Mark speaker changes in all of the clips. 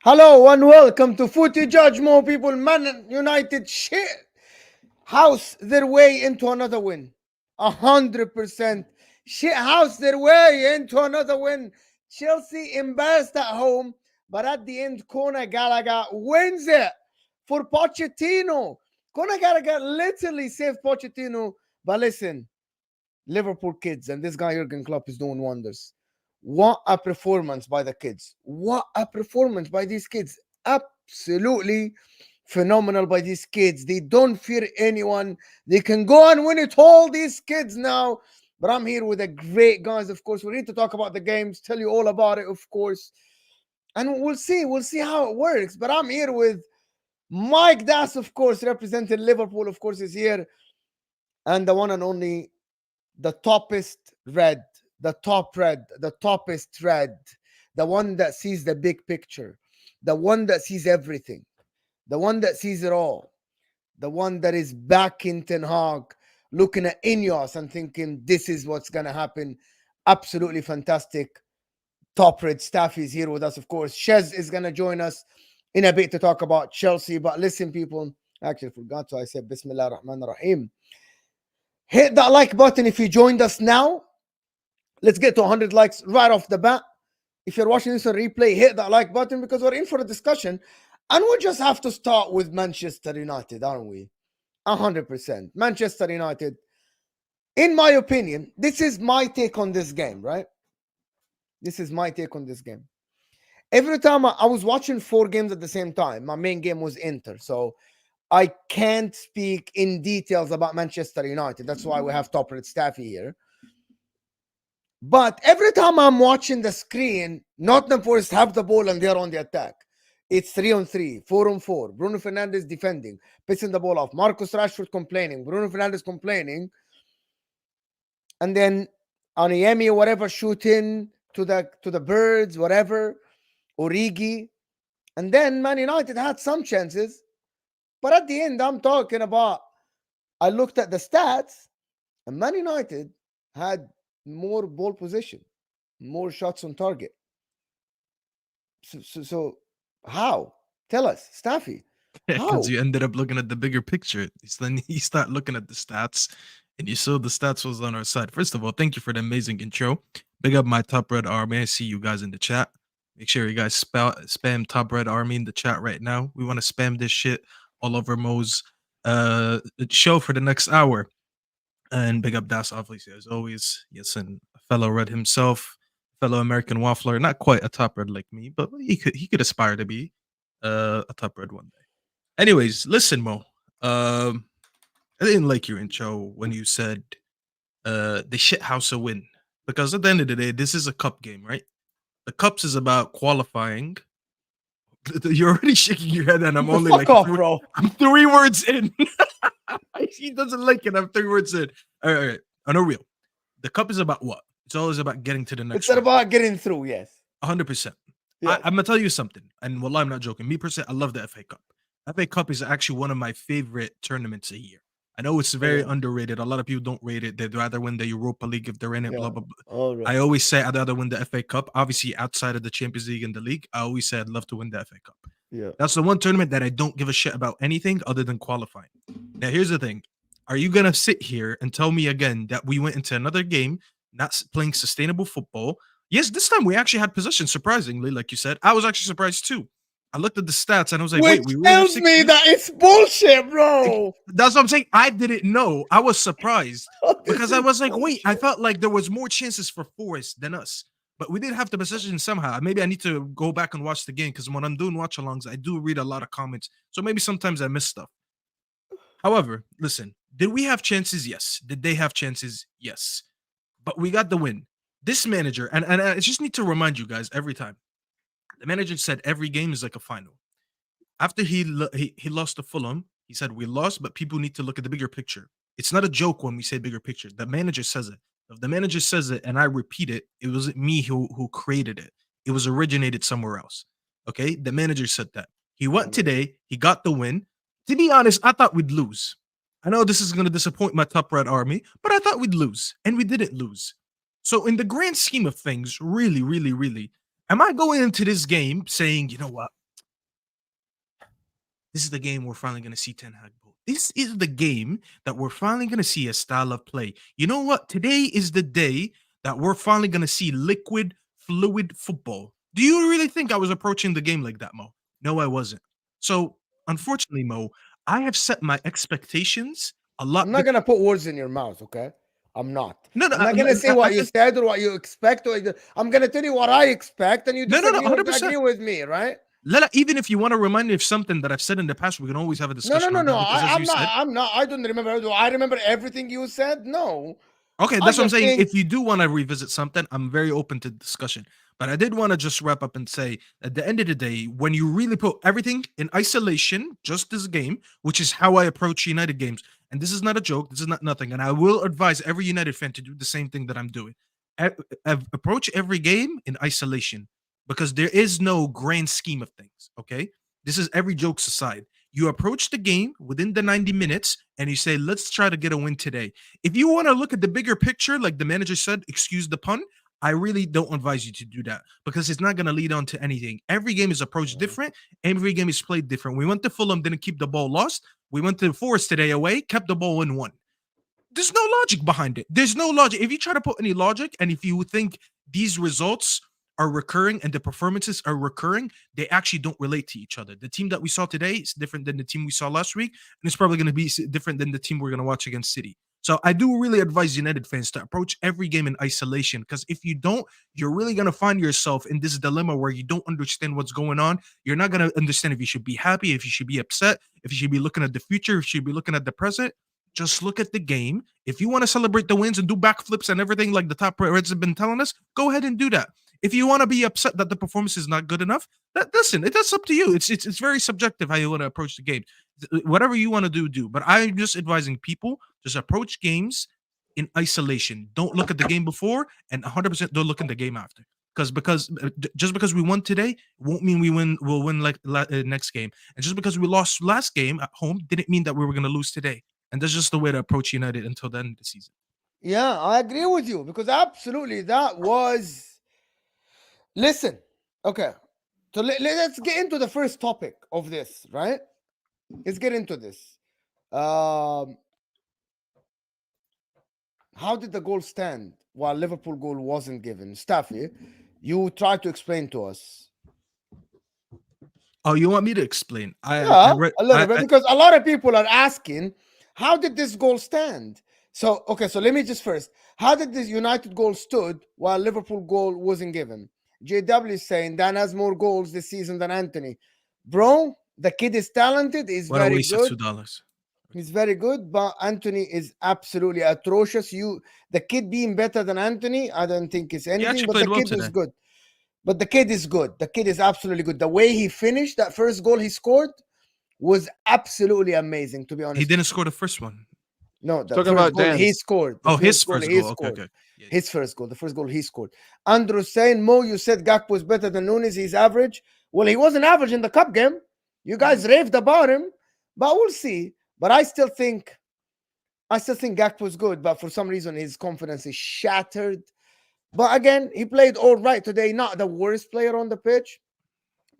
Speaker 1: Hello and welcome to Footy Judge. More people, Man United shit house their way into another win. 100% shit house their way into another win. Chelsea embarrassed at home, but at the end, Conor Gallagher wins it for Pochettino. Conor Gallagher literally saved Pochettino. But listen, Liverpool kids, and this guy Jurgen Klopp is doing wonders. What a performance by the kids. What a performance by these kids. Absolutely phenomenal by these kids. They don't fear anyone. They can go and win it all, these kids now. But I'm here with the great guys, of course. We need to talk about the games, tell you all about it, of course. And we'll see. We'll see how it works. But I'm here with Mike Das, of course, representing Liverpool, of course, is here. And the one and only the toppest red, the toppest red, the one that sees the big picture, the one that sees everything, the one that sees it all, the one that is back in Ten Hag, looking at Ineos and thinking this is what's going to happen. Absolutely fantastic. Top red staff is here with us, of course. Shez is going to join us in a bit to talk about Chelsea. But listen, people, I actually forgot, so I said Bismillah ar-Rahman ar-Rahim. Hit that like button if you joined us now. Let's get to 100 likes right off the bat. If you're watching this on replay, hit that like button because we're in for a discussion. And we just have to start with Manchester United, aren't we? 100%. Manchester United, in my opinion, this is my take on this game, right? This is my take on this game. Every time I was watching 4 games at the same time, my main game was Inter. So I can't speak in details about Manchester United. That's why we have top-rated staffy here. But every time I'm watching the screen, Nottingham Forest have the ball and they're on the attack. It's 3-on-3, 4-on-4. Bruno Fernandes defending, pissing the ball off. Marcus Rashford complaining. Bruno Fernandes complaining. And then Emery or whatever shooting to the birds, whatever. Origi. And then Man United had some chances. But at the end, I'm talking about, I looked at the stats, and Man United had more ball position, more shots on target. So how? Tell us, Staffy.
Speaker 2: Because you ended up looking at the bigger picture. Then you start looking at the stats, and you saw the stats was on our side. First of all, thank you for the amazing intro. Big up my Top Red Army. I see you guys in the chat. Make sure you guys spam Top Red Army in the chat right now. We want to spam this shit all over Mo's show for the next hour. And big up Das, obviously, as always. Yes, and a fellow Red himself, fellow American waffler. Not quite a Top Red like me, but he could aspire to be a Top Red one day. Anyways, listen, Mo. I didn't like your intro when you said the shit house a win. Because at the end of the day, this is a cup game, right? The cups is about qualifying. You're already shaking your head, and I'm only
Speaker 1: Fuck off, bro.
Speaker 2: I'm 3 words in. He doesn't like it. I'm 3 words in. All right. On a real, the cup is about what? It's always about getting to the next.
Speaker 1: It's about getting through. Yes,
Speaker 2: 100%.
Speaker 1: yes.
Speaker 2: I'm gonna tell you something, and wallah, I'm not joking. Me personally, I love the FA Cup. FA Cup is actually one of my favorite tournaments a year. I know it's very underrated. A lot of people don't rate it. They'd rather win the Europa League if they're in it, blah, blah, blah.
Speaker 1: Right.
Speaker 2: I always say I'd rather win the FA Cup. Obviously, outside of the Champions League and the league, I always say I'd love to win the FA Cup.
Speaker 1: Yeah.
Speaker 2: That's the one tournament that I don't give a shit about anything other than qualifying. Now, here's the thing. Are you going to sit here and tell me again that we went into another game not playing sustainable football? Yes, this time we actually had possession, surprisingly, like you said. I was actually surprised too. I looked at the stats and I was like, wait, we
Speaker 1: tells me that it's bullshit, bro.
Speaker 2: That's what I'm saying. I didn't know. I was surprised because I was like, wait, I felt like there was more chances for Forest than us. But we did have the possession somehow. Maybe I need to go back and watch the game because when I'm doing watch-alongs, I do read a lot of comments. So maybe sometimes I miss stuff. However, listen, did we have chances? Yes. Did they have chances? Yes. But we got the win. This manager, and I just need to remind you guys every time, the manager said every game is like a final. After he lost to Fulham, he said, we lost, but people need to look at the bigger picture. It's not a joke when we say bigger picture. The manager says it. If the manager says it and I repeat it, it wasn't me who created it. It was originated somewhere else. Okay? The manager said that. He went today. He got the win. To be honest, I thought we'd lose. I know this is going to disappoint my Top Red Army, but I thought we'd lose, and we didn't lose. So in the grand scheme of things, really, really, really, am I going into this game saying, you know what? this is the game we're finally going to see Ten Hag pull. This is the game that we're finally going to see a style of play. You know what? Today is the day that we're finally going to see liquid, fluid football. Do you really think I was approaching the game like that, Mo? No, I wasn't. So, unfortunately, Mo, I have set my expectations a lot.
Speaker 1: I'm not gonna put words in your mouth, okay? I'm not.
Speaker 2: No, no,
Speaker 1: I'm not gonna say what you
Speaker 2: just,
Speaker 1: said or what you expect. I'm gonna tell you what I expect, and you
Speaker 2: no,
Speaker 1: disagree or
Speaker 2: 100%.
Speaker 1: agree with me, right?
Speaker 2: Even if you want to remind me of something that I've said in the past, we can always have a discussion on that. Because as
Speaker 1: I'm
Speaker 2: you
Speaker 1: not.
Speaker 2: said,
Speaker 1: I'm not. I don't remember. Do I remember everything you said? No.
Speaker 2: okay,
Speaker 1: I
Speaker 2: that's what I'm
Speaker 1: just
Speaker 2: saying.
Speaker 1: think
Speaker 2: If you do want to revisit something, I'm very open to discussion. But I did want to just wrap up and say, at the end of the day, when you really put everything in isolation, just this game, which is how I approach United games, and this is not a joke, this is not nothing, and I will advise every United fan to do the same thing that I'm doing. Approach every game in isolation because there is no grand scheme of things. Okay, this is every jokes aside. You approach the game within the 90 minutes and you say, let's try to get a win today. If you want to look at the bigger picture, like the manager said, excuse the pun, I really don't advise you to do that because it's not going to lead on to anything. Every game is approached different. Every game is played different. We went to Fulham, didn't keep the ball lost. We went to Forest today away, kept the ball in one. There's no logic behind it. There's no logic. If you try to put any logic and if you think these results are recurring and the performances are recurring, they actually don't relate to each other. The team that we saw today is different than the team we saw last week, and it's probably going to be different than the team we're going to watch against City. So I do really advise United fans to approach every game in isolation because if you don't, you're really going to find yourself in this dilemma where you don't understand what's going on. You're not going to understand if you should be happy, if you should be upset, if you should be looking at the future, if you should be looking at the present. Just look at the game. If you want to celebrate the wins and do backflips and everything like the top Reds have been telling us, go ahead and do that. If you want to be upset that the performance is not good enough, listen, that's up to you. It's very subjective how you want to approach the game. Whatever you want to do. But I'm just advising people just approach games in isolation. Don't look at the game before, and 100% don't look at the game after. Because just because we won today won't mean we'll win like next game, and just because we lost last game at home didn't mean that we were going to lose today. And that's just the way to approach United until the end of the season.
Speaker 1: Yeah, I agree with you because absolutely that was. Listen, okay. So let's get into the first topic of this, right? Let's get into this. How did the goal stand while Liverpool goal wasn't given? Staffy, you try to explain to us.
Speaker 2: Oh, you want me to explain?
Speaker 1: A little bit because a lot of people are asking, how did this goal stand? So, okay, so let me just first, how did this United goal stood while Liverpool goal wasn't given? JW is saying Dan has more goals this season than Anthony. Bro, the kid is talented. He's
Speaker 2: what
Speaker 1: very
Speaker 2: a waste
Speaker 1: good.
Speaker 2: of $2.
Speaker 1: He's very good, but Anthony is absolutely atrocious. The kid being better than Anthony, I don't think it's anything. But the kid is good. But the kid is good. The kid is absolutely good. The way he finished that first goal he scored was absolutely amazing. To be honest,
Speaker 2: he didn't score the first one.
Speaker 1: No, the talking about goal he scored.
Speaker 2: Oh, his first goal. Okay.
Speaker 1: Yeah. His first goal. The first goal he scored. Andrew saying, Mo, you said Gakpo was better than Nunes. He's average. Well, he wasn't average in the cup game. You guys raved about him, but we'll see. But I still think Gakpo was good, but for some reason his confidence is shattered. But again, he played all right today. Not the worst player on the pitch,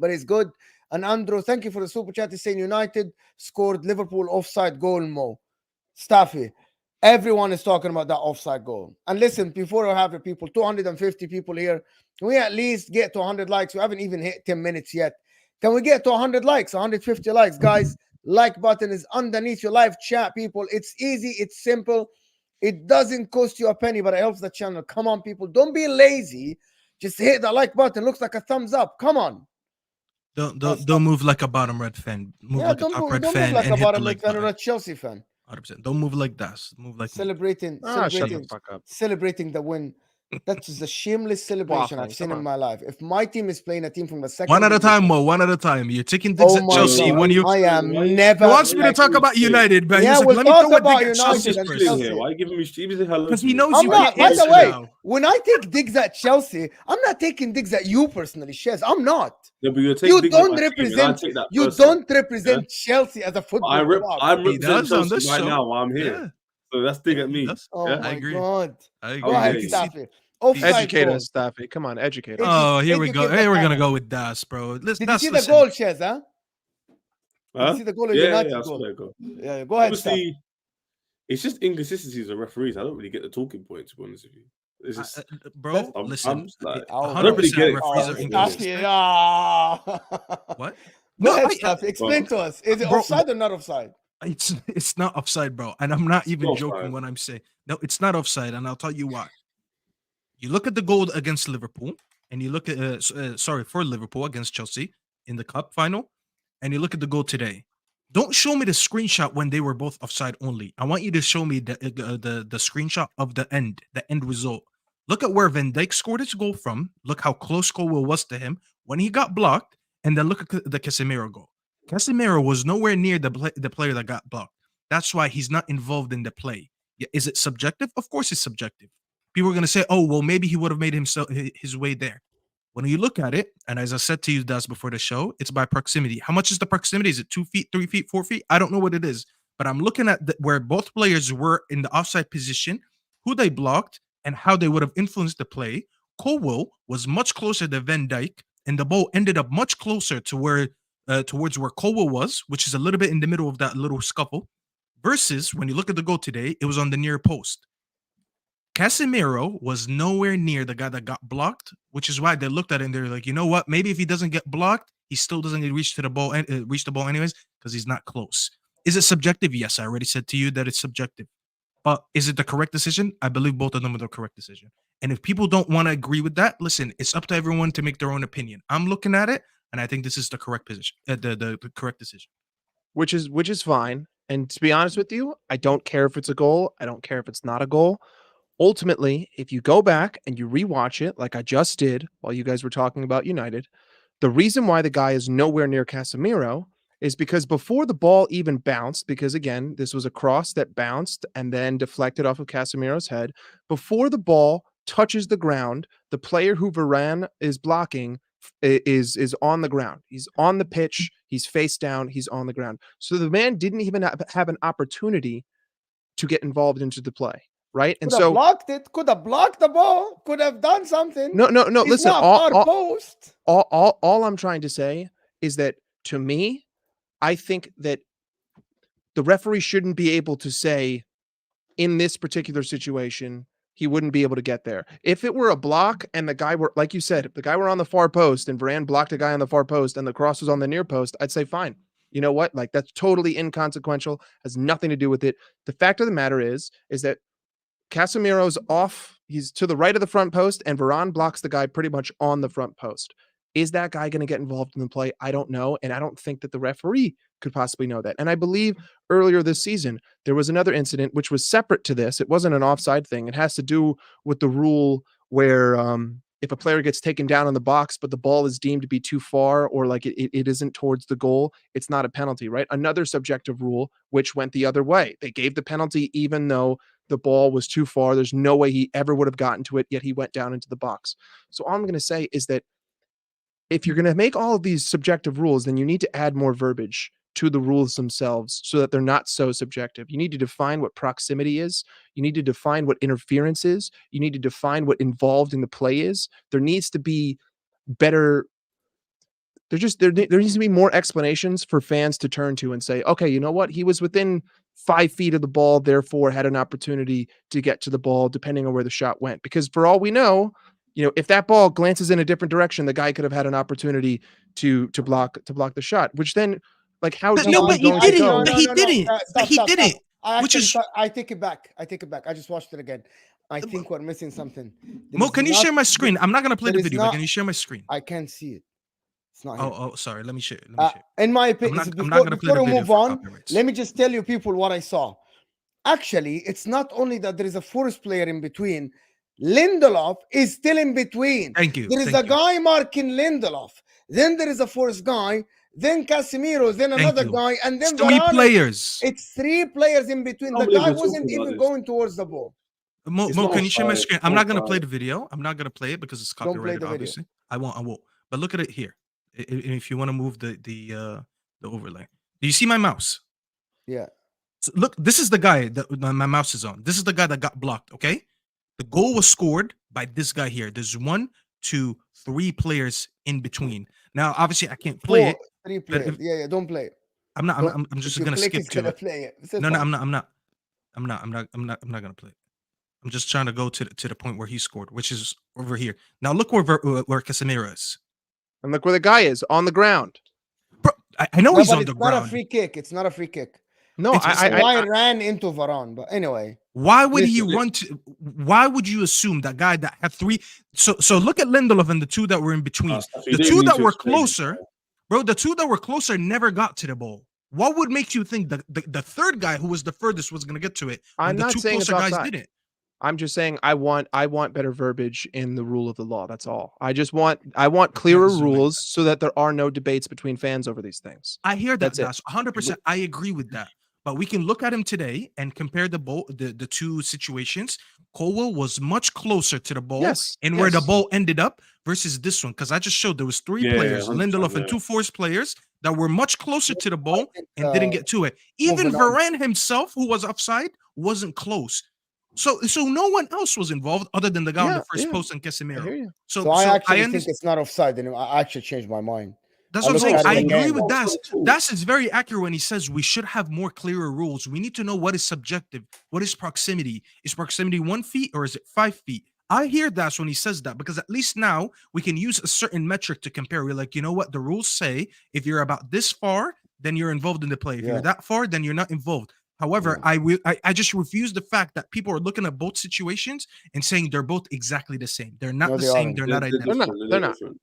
Speaker 1: but he's good. And Andrew, thank you for the super chat. He's saying United scored Liverpool offside goal, Mo. Staffy, everyone is talking about that offside goal. And listen, before I have the people, 250 people here, can we at least get to 100 likes? We haven't even hit 10 minutes yet. Can we get to 100 likes, 150 likes? Guys, like button is underneath your live chat, people. It's easy. It's simple. It doesn't cost you a penny, but it helps the channel. Come on, people. Don't be lazy. Just hit the like button. Looks like a thumbs up. Come on.
Speaker 2: Don't move like a bottom red fan. Move like a top red fan.
Speaker 1: Don't move like a bottom red fan or a Chelsea fan.
Speaker 2: 100%. Don't move like that. Move like
Speaker 1: celebrating the win. That is a shameless celebration I've seen in my life. If my team is playing a team from the second,
Speaker 2: one at a time, Mo. One at a time. You're taking digs at Chelsea
Speaker 1: God.
Speaker 2: when you.
Speaker 1: I am never.
Speaker 2: He wants me to talk about United, but
Speaker 1: yeah,
Speaker 2: he's like,
Speaker 1: we'll
Speaker 2: let me
Speaker 1: talk
Speaker 2: throw a
Speaker 1: about
Speaker 2: dig at Chelsea
Speaker 1: United
Speaker 2: first.
Speaker 1: Chelsea.
Speaker 3: Why are you giving me hello?
Speaker 2: Because he knows
Speaker 1: I'm
Speaker 2: you
Speaker 1: not.
Speaker 2: can't
Speaker 1: By the way,
Speaker 2: now.
Speaker 1: when I take digs at Chelsea, I'm not taking digs at you personally, Shez. I'm not.
Speaker 3: Yeah, but you
Speaker 1: don't represent. You don't represent Chelsea as a football club.
Speaker 3: I'm representing Chelsea right now while I'm here. Yeah. So that's dig at me.
Speaker 1: Oh my God!
Speaker 2: I agree.
Speaker 1: Go ahead, Staffy.
Speaker 4: Educate us, Staffy. Come on, educate us.
Speaker 2: Oh, here we go. Hey, we're gonna go with Das, bro.
Speaker 1: Did you see the goal, Shez? Huh?
Speaker 3: Huh?
Speaker 1: You see the goal of
Speaker 3: Yeah,
Speaker 1: United
Speaker 3: I saw
Speaker 1: goal.
Speaker 3: that goal.
Speaker 1: Yeah, go ahead, Steph.
Speaker 3: Obviously, it's just inconsistencies of referees. I don't really get the talking point, to be honest with you. It's just,
Speaker 2: bro,
Speaker 1: that's-
Speaker 2: listen,
Speaker 3: like,
Speaker 1: Oh,
Speaker 3: I don't really
Speaker 2: 100%
Speaker 3: get it.
Speaker 2: referees are
Speaker 3: Oh,
Speaker 2: inconsistent.
Speaker 1: What?
Speaker 2: What?
Speaker 1: Go
Speaker 2: No,
Speaker 1: ahead, Steph. Explain to us. Is it
Speaker 2: bro,
Speaker 1: offside or not offside?
Speaker 2: it's not offside, bro. And I'm not even
Speaker 3: not
Speaker 2: joking
Speaker 3: offside.
Speaker 2: when I'm saying no, it's not offside, and I'll tell you why. You look at the goal against Liverpool, and you look at for Liverpool against Chelsea in the cup final, and you look at the goal today. Don't show me the screenshot when they were both offside only. I want you to show me the screenshot of the end result. Look at where Van Dijk scored his goal from. Look how close Colwell was to him when he got blocked, and then look at the Casemiro goal. Casemiro was nowhere near the player that got blocked. That's why he's not involved in the play. Is it subjective? Of course, it's subjective. People are going to say, "Oh, well, maybe he would have made his way there." When you look at it, and as I said to you, Das, before the show, it's by proximity. How much is the proximity? Is it 2 feet, 3 feet, 4 feet? I don't know what it is, but I'm looking at where both players were in the offside position, who they blocked, and how they would have influenced the play. Colwell was much closer to Van Dijk, and the ball ended up much closer to where towards where Colwell was, which is a little bit in the middle of that little scuffle. Versus when you look at the goal today, it was on the near post. Casemiro was nowhere near the guy that got blocked, which is why they looked at it and they're like, you know what? Maybe if he doesn't get blocked, he still doesn't reach to the ball and reach the ball anyways because he's not close. Is it subjective? Yes, I already said to you that it's subjective. But is it the correct decision? I believe both of them are the correct decision. And if people don't want to agree with that, listen, it's up to everyone to make their own opinion. I'm looking at it, and I think this is the correct position, the correct decision.
Speaker 4: Which is fine. And to be honest with you, I don't care if it's a goal. I don't care if it's not a goal. Ultimately, if you go back and you rewatch it, like I just did while you guys were talking about United, the reason why the guy is nowhere near Casemiro is because before the ball even bounced, because again, this was a cross that bounced and then deflected off of Casemiro's head. Before the ball touches the ground, the player who Varane is blocking is on the ground. He's on the pitch. He's face down. He's on the ground. So the man didn't even have an opportunity to get involved into the play. Right. And
Speaker 1: could have
Speaker 4: so
Speaker 1: blocked it, could have blocked the ball, could have done something.
Speaker 4: no.
Speaker 1: It's
Speaker 4: Listen,
Speaker 1: not far post.
Speaker 4: all I'm trying to say is that to me, I think that the referee shouldn't be able to say in this particular situation, he wouldn't be able to get there. If it were a block and the guy were, like you said, if the guy were on the far post and Varane blocked a guy on the far post and the cross was on the near post, I'd say, fine. You know what? Like that's totally inconsequential, has nothing to do with it. The fact of the matter is that Casemiro's off. He's to the right of the front post, and Varane blocks the guy pretty much on the front post. Is that guy going to get involved in the play? I don't know, and I don't think that the referee could possibly know that. And I believe earlier this season, there was another incident which was separate to this. It wasn't an offside thing. It has to do with the rule where if a player gets taken down in the box, but the ball is deemed to be too far or like it isn't towards the goal, it's not a penalty, right? Another subjective rule which went the other way. They gave the penalty even though the ball was too far. There's no way he ever would have gotten to it, yet he went down into the box. So all I'm going to say is that if you're going to make all of these subjective rules, then you need to add more verbiage to the rules themselves so that they're not so subjective. You need to define what proximity is. You need to define what interference is. You need to define what involved in the play is. There needs to be better. There needs to be more explanations for fans to turn to and say, okay, you know what? He was within 5 feet of the ball, therefore had an opportunity to get to the ball, depending on where the shot went. Because for all we know, if that ball glances in a different direction, the guy could have had an opportunity to block the shot. Which then, like, how deep
Speaker 2: No,
Speaker 4: are we
Speaker 2: but he
Speaker 4: going to
Speaker 2: didn't.
Speaker 4: go?
Speaker 2: But he didn't. But he didn't.
Speaker 1: I take it back. I just watched it again. I think we're missing something.
Speaker 2: Mo, can you share my screen? I'm not gonna play the video, but can you share my screen?
Speaker 1: I can't see it. It's not here.
Speaker 2: Oh, sorry. Let me share.
Speaker 1: In my opinion,
Speaker 2: I'm not gonna play the video
Speaker 1: move
Speaker 2: for
Speaker 1: on,
Speaker 2: copyrights.
Speaker 1: let me just tell you people what I saw. Actually, it's not only that there is a forest player in between. Lindelof is still in between.
Speaker 2: Thank you.
Speaker 1: There is a guy marking Lindelof. Then there is a forest guy. Then Casemiro. Then another guy. And then
Speaker 2: three
Speaker 1: Varane.
Speaker 2: players.
Speaker 1: It's 3 players in between. The guy wasn't even going towards the ball.
Speaker 2: Mo, can you share my screen? I'm not gonna play the video. I'm not gonna play it because it's copyrighted. Obviously, I won't. But look at it here. If you want to move the overlay, do you see my mouse?
Speaker 1: Yeah.
Speaker 2: So look, this is the guy that my mouse is on. This is the guy that got blocked. Okay, the goal was scored by this guy here. There's 1, 2, 3 players in between. Now, obviously, I can't play it.
Speaker 1: 3 players. Yeah, don't play it.
Speaker 2: I'm not. I'm
Speaker 1: If
Speaker 2: just
Speaker 1: you
Speaker 2: gonna
Speaker 1: click,
Speaker 2: skip
Speaker 1: it's
Speaker 2: to
Speaker 1: gonna
Speaker 2: it.
Speaker 1: play it. It's
Speaker 2: No,
Speaker 1: fine.
Speaker 2: I'm not gonna play it. I'm just trying to go to the point where he scored, which is over here. Now look where Casemiro is.
Speaker 4: And look where the guy is on the ground.
Speaker 2: Bro, I know
Speaker 1: No,
Speaker 2: he's
Speaker 1: but
Speaker 2: on the
Speaker 1: it's not a
Speaker 2: ground.
Speaker 1: free kick. It's not a free kick.
Speaker 4: No,
Speaker 2: It's-
Speaker 1: The
Speaker 2: it's-
Speaker 1: guy ran into Varane. But anyway,
Speaker 2: Why would he
Speaker 3: Listen,
Speaker 2: run to? Why would you assume that guy that had three? So look at Lindelof and the two that were in between.
Speaker 3: You
Speaker 2: The
Speaker 3: don't
Speaker 2: two
Speaker 3: need
Speaker 2: that
Speaker 3: to
Speaker 2: were
Speaker 3: explain it.
Speaker 2: closer, bro. The two that were closer never got to the ball. What would make you think that the third guy who was the furthest was going to get to it? When
Speaker 4: I'm
Speaker 2: the
Speaker 4: not
Speaker 2: two
Speaker 4: saying it's
Speaker 2: closer guys
Speaker 4: offside.
Speaker 2: didn't.
Speaker 4: I'm just saying I want better verbiage in the rule of the law. That's all. I want clearer
Speaker 2: zoom in.
Speaker 4: rules so that there are no debates between fans over these things.
Speaker 2: I hear that.
Speaker 4: That's it.
Speaker 2: That's 100%. I agree with that. But we can look at him today and compare the two situations. Colwell was much closer to the ball
Speaker 4: Yes,
Speaker 2: and where the
Speaker 4: yes.
Speaker 2: ball ended up versus this one. Because I just showed there was three
Speaker 3: Yeah,
Speaker 2: players,
Speaker 3: 100%,
Speaker 2: Lindelof and
Speaker 3: yeah.
Speaker 2: two Forest players that were much closer to the ball
Speaker 1: think,
Speaker 2: and didn't get to it. Even
Speaker 1: moving on.
Speaker 2: Varane himself, who was offside, wasn't close. So no one else was involved other than the guy on the first post and
Speaker 4: I
Speaker 2: Casemiro.
Speaker 4: hear you.
Speaker 1: so I actually think
Speaker 2: understand.
Speaker 1: it's not offside. And I actually changed my mind.
Speaker 2: That's
Speaker 1: I
Speaker 2: what I'm saying.
Speaker 1: looked at
Speaker 2: I
Speaker 1: it
Speaker 2: agree
Speaker 1: again.
Speaker 2: with
Speaker 3: No,
Speaker 2: Das.
Speaker 3: not at all.
Speaker 2: Das is very accurate when he says we should have more clearer rules. We need to know what is subjective. What is proximity? Is proximity 1 feet or is it 5 feet? I hear Das when he says that because at least now we can use a certain metric to compare. We're like, you know what? The rules say if you're about this far, then you're involved in the play. If
Speaker 1: Yeah.
Speaker 2: you're that far, then you're not involved. However, I just refuse the fact that people are looking at both situations and saying they're both exactly the same. They're not
Speaker 1: No,
Speaker 2: the
Speaker 1: they
Speaker 2: same.
Speaker 1: aren't.
Speaker 2: They're not
Speaker 3: They're
Speaker 2: identical.
Speaker 3: different,
Speaker 4: They're not.
Speaker 3: different.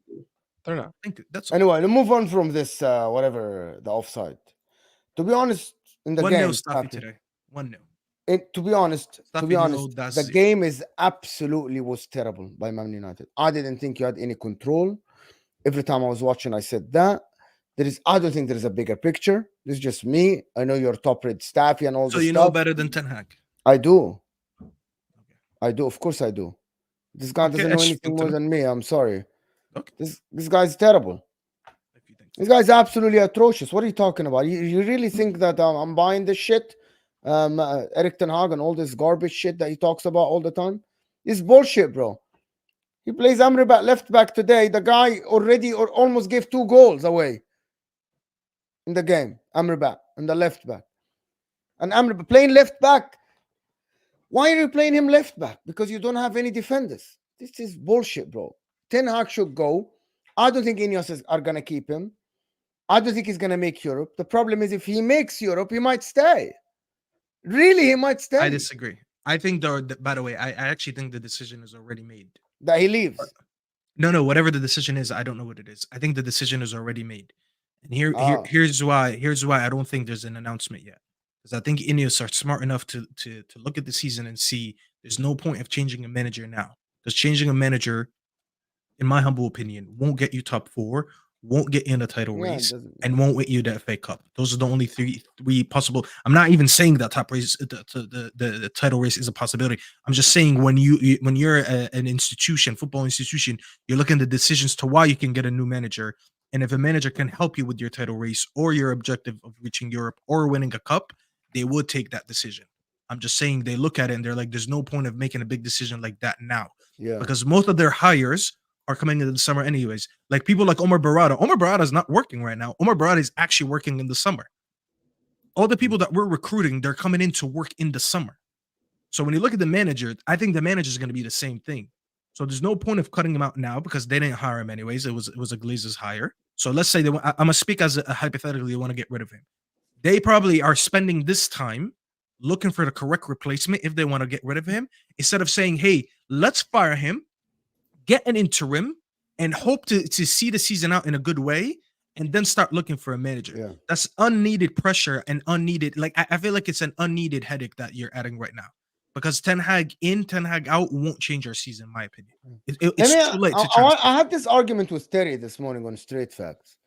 Speaker 4: They're not.
Speaker 2: That's all.
Speaker 1: Anyway, let's move on from this, whatever, the offside. To be honest, in the
Speaker 2: 1-0
Speaker 1: game,
Speaker 2: Staffy today. 1-0.
Speaker 1: To be honest,
Speaker 2: Staffy, that's
Speaker 1: the
Speaker 2: it.
Speaker 1: game is absolutely was terrible by Man United. I didn't think you had any control. Every time I was watching, I said that. I don't think there is a bigger picture. This is just me. I know you're top-rated Staffy and all
Speaker 2: So
Speaker 1: this
Speaker 2: you
Speaker 1: stuff.
Speaker 2: know better than Ten Hag.
Speaker 1: I do. I do. Of course I do. This guy
Speaker 2: Okay,
Speaker 1: doesn't know
Speaker 2: that's
Speaker 1: anything
Speaker 2: good to
Speaker 1: more than me. I'm sorry.
Speaker 2: Okay.
Speaker 1: This guy's terrible.
Speaker 2: If you think so.
Speaker 1: This guy's absolutely atrocious. What are you talking about? You really think that I'm buying this shit? Eric Ten Hag and all this garbage shit that he talks about all the time? It's bullshit, bro. He plays Amrabat left back today. The guy already almost gave 2 goals away in the game. Amrabat and the left back. And Amrabat playing left back. Why are you playing him left back? Because you don't have any defenders. This is bullshit, bro. Ten Hag should go. I don't think Ineos are going to keep him. I don't think he's going to make Europe. The problem is if he makes Europe, he might stay. Really, he might stay.
Speaker 2: I disagree. I think by the way, I actually think the decision is already made.
Speaker 1: That he leaves.
Speaker 2: No, whatever the decision is, I don't know what it is. I think the decision is already made. And here's why I don't think there's an announcement yet. Because I think Ineos are smart enough to look at the season and see there's no point of changing a manager now. Because changing a manager, in my humble opinion, won't get you top 4, won't get you in a title race, and won't get you the FA Cup. Those are the only three possible. I'm not even saying that top race, the title race is a possibility. I'm just saying when you're an institution, football institution, you're looking at the decisions to why you can get a new manager. And if a manager can help you with your title race or your objective of reaching Europe or winning a cup, they would take that decision. I'm just saying they look at it and they're like, there's no point of making a big decision like that now.
Speaker 1: Yeah.
Speaker 2: Because most of their hires are coming into the summer anyways. Like people like Omar Barada. Omar Barada is not working right now. Omar Barada is actually working in the summer. All the people that we're recruiting, they're coming in to work in the summer. So when you look at the manager, I think the manager is going to be the same thing. So there's no point of cutting him out now because they didn't hire him anyways. It was a Glazers hire. So let's say I'm gonna speak as a hypothetically they want to get rid of him. They probably are spending this time looking for the correct replacement if they want to get rid of him, instead of saying, hey, let's fire him, get an interim, and hope to see the season out in a good way, and then start looking for a manager.
Speaker 1: Yeah.
Speaker 2: That's unneeded pressure and unneeded, like I feel like it's an unneeded headache that you're adding right now. Because Ten Hag in, Ten Hag out won't change our season, in my opinion. It's too late to transfer.
Speaker 1: I had this argument with Terry this morning on Straight Facts.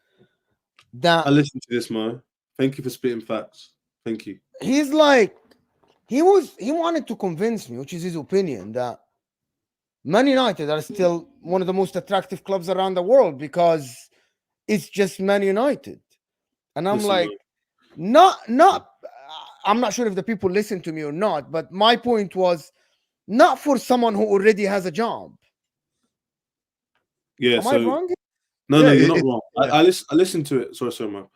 Speaker 1: That
Speaker 3: I listened to this, man. Thank you for spitting facts. Thank you.
Speaker 1: he's like, he wanted to convince me, which is his opinion, that Man United are still one of the most attractive clubs around the world because it's just Man United. And I'm
Speaker 3: Listen,
Speaker 1: like,
Speaker 3: man.
Speaker 1: I'm not sure if the people listen to me or not, but my point was not for someone who already has a job.
Speaker 3: Yeah,
Speaker 1: Am I wrong?
Speaker 3: No,
Speaker 4: Yeah,
Speaker 3: you're not wrong.
Speaker 4: yeah.
Speaker 3: I listened to it. Sorry, man.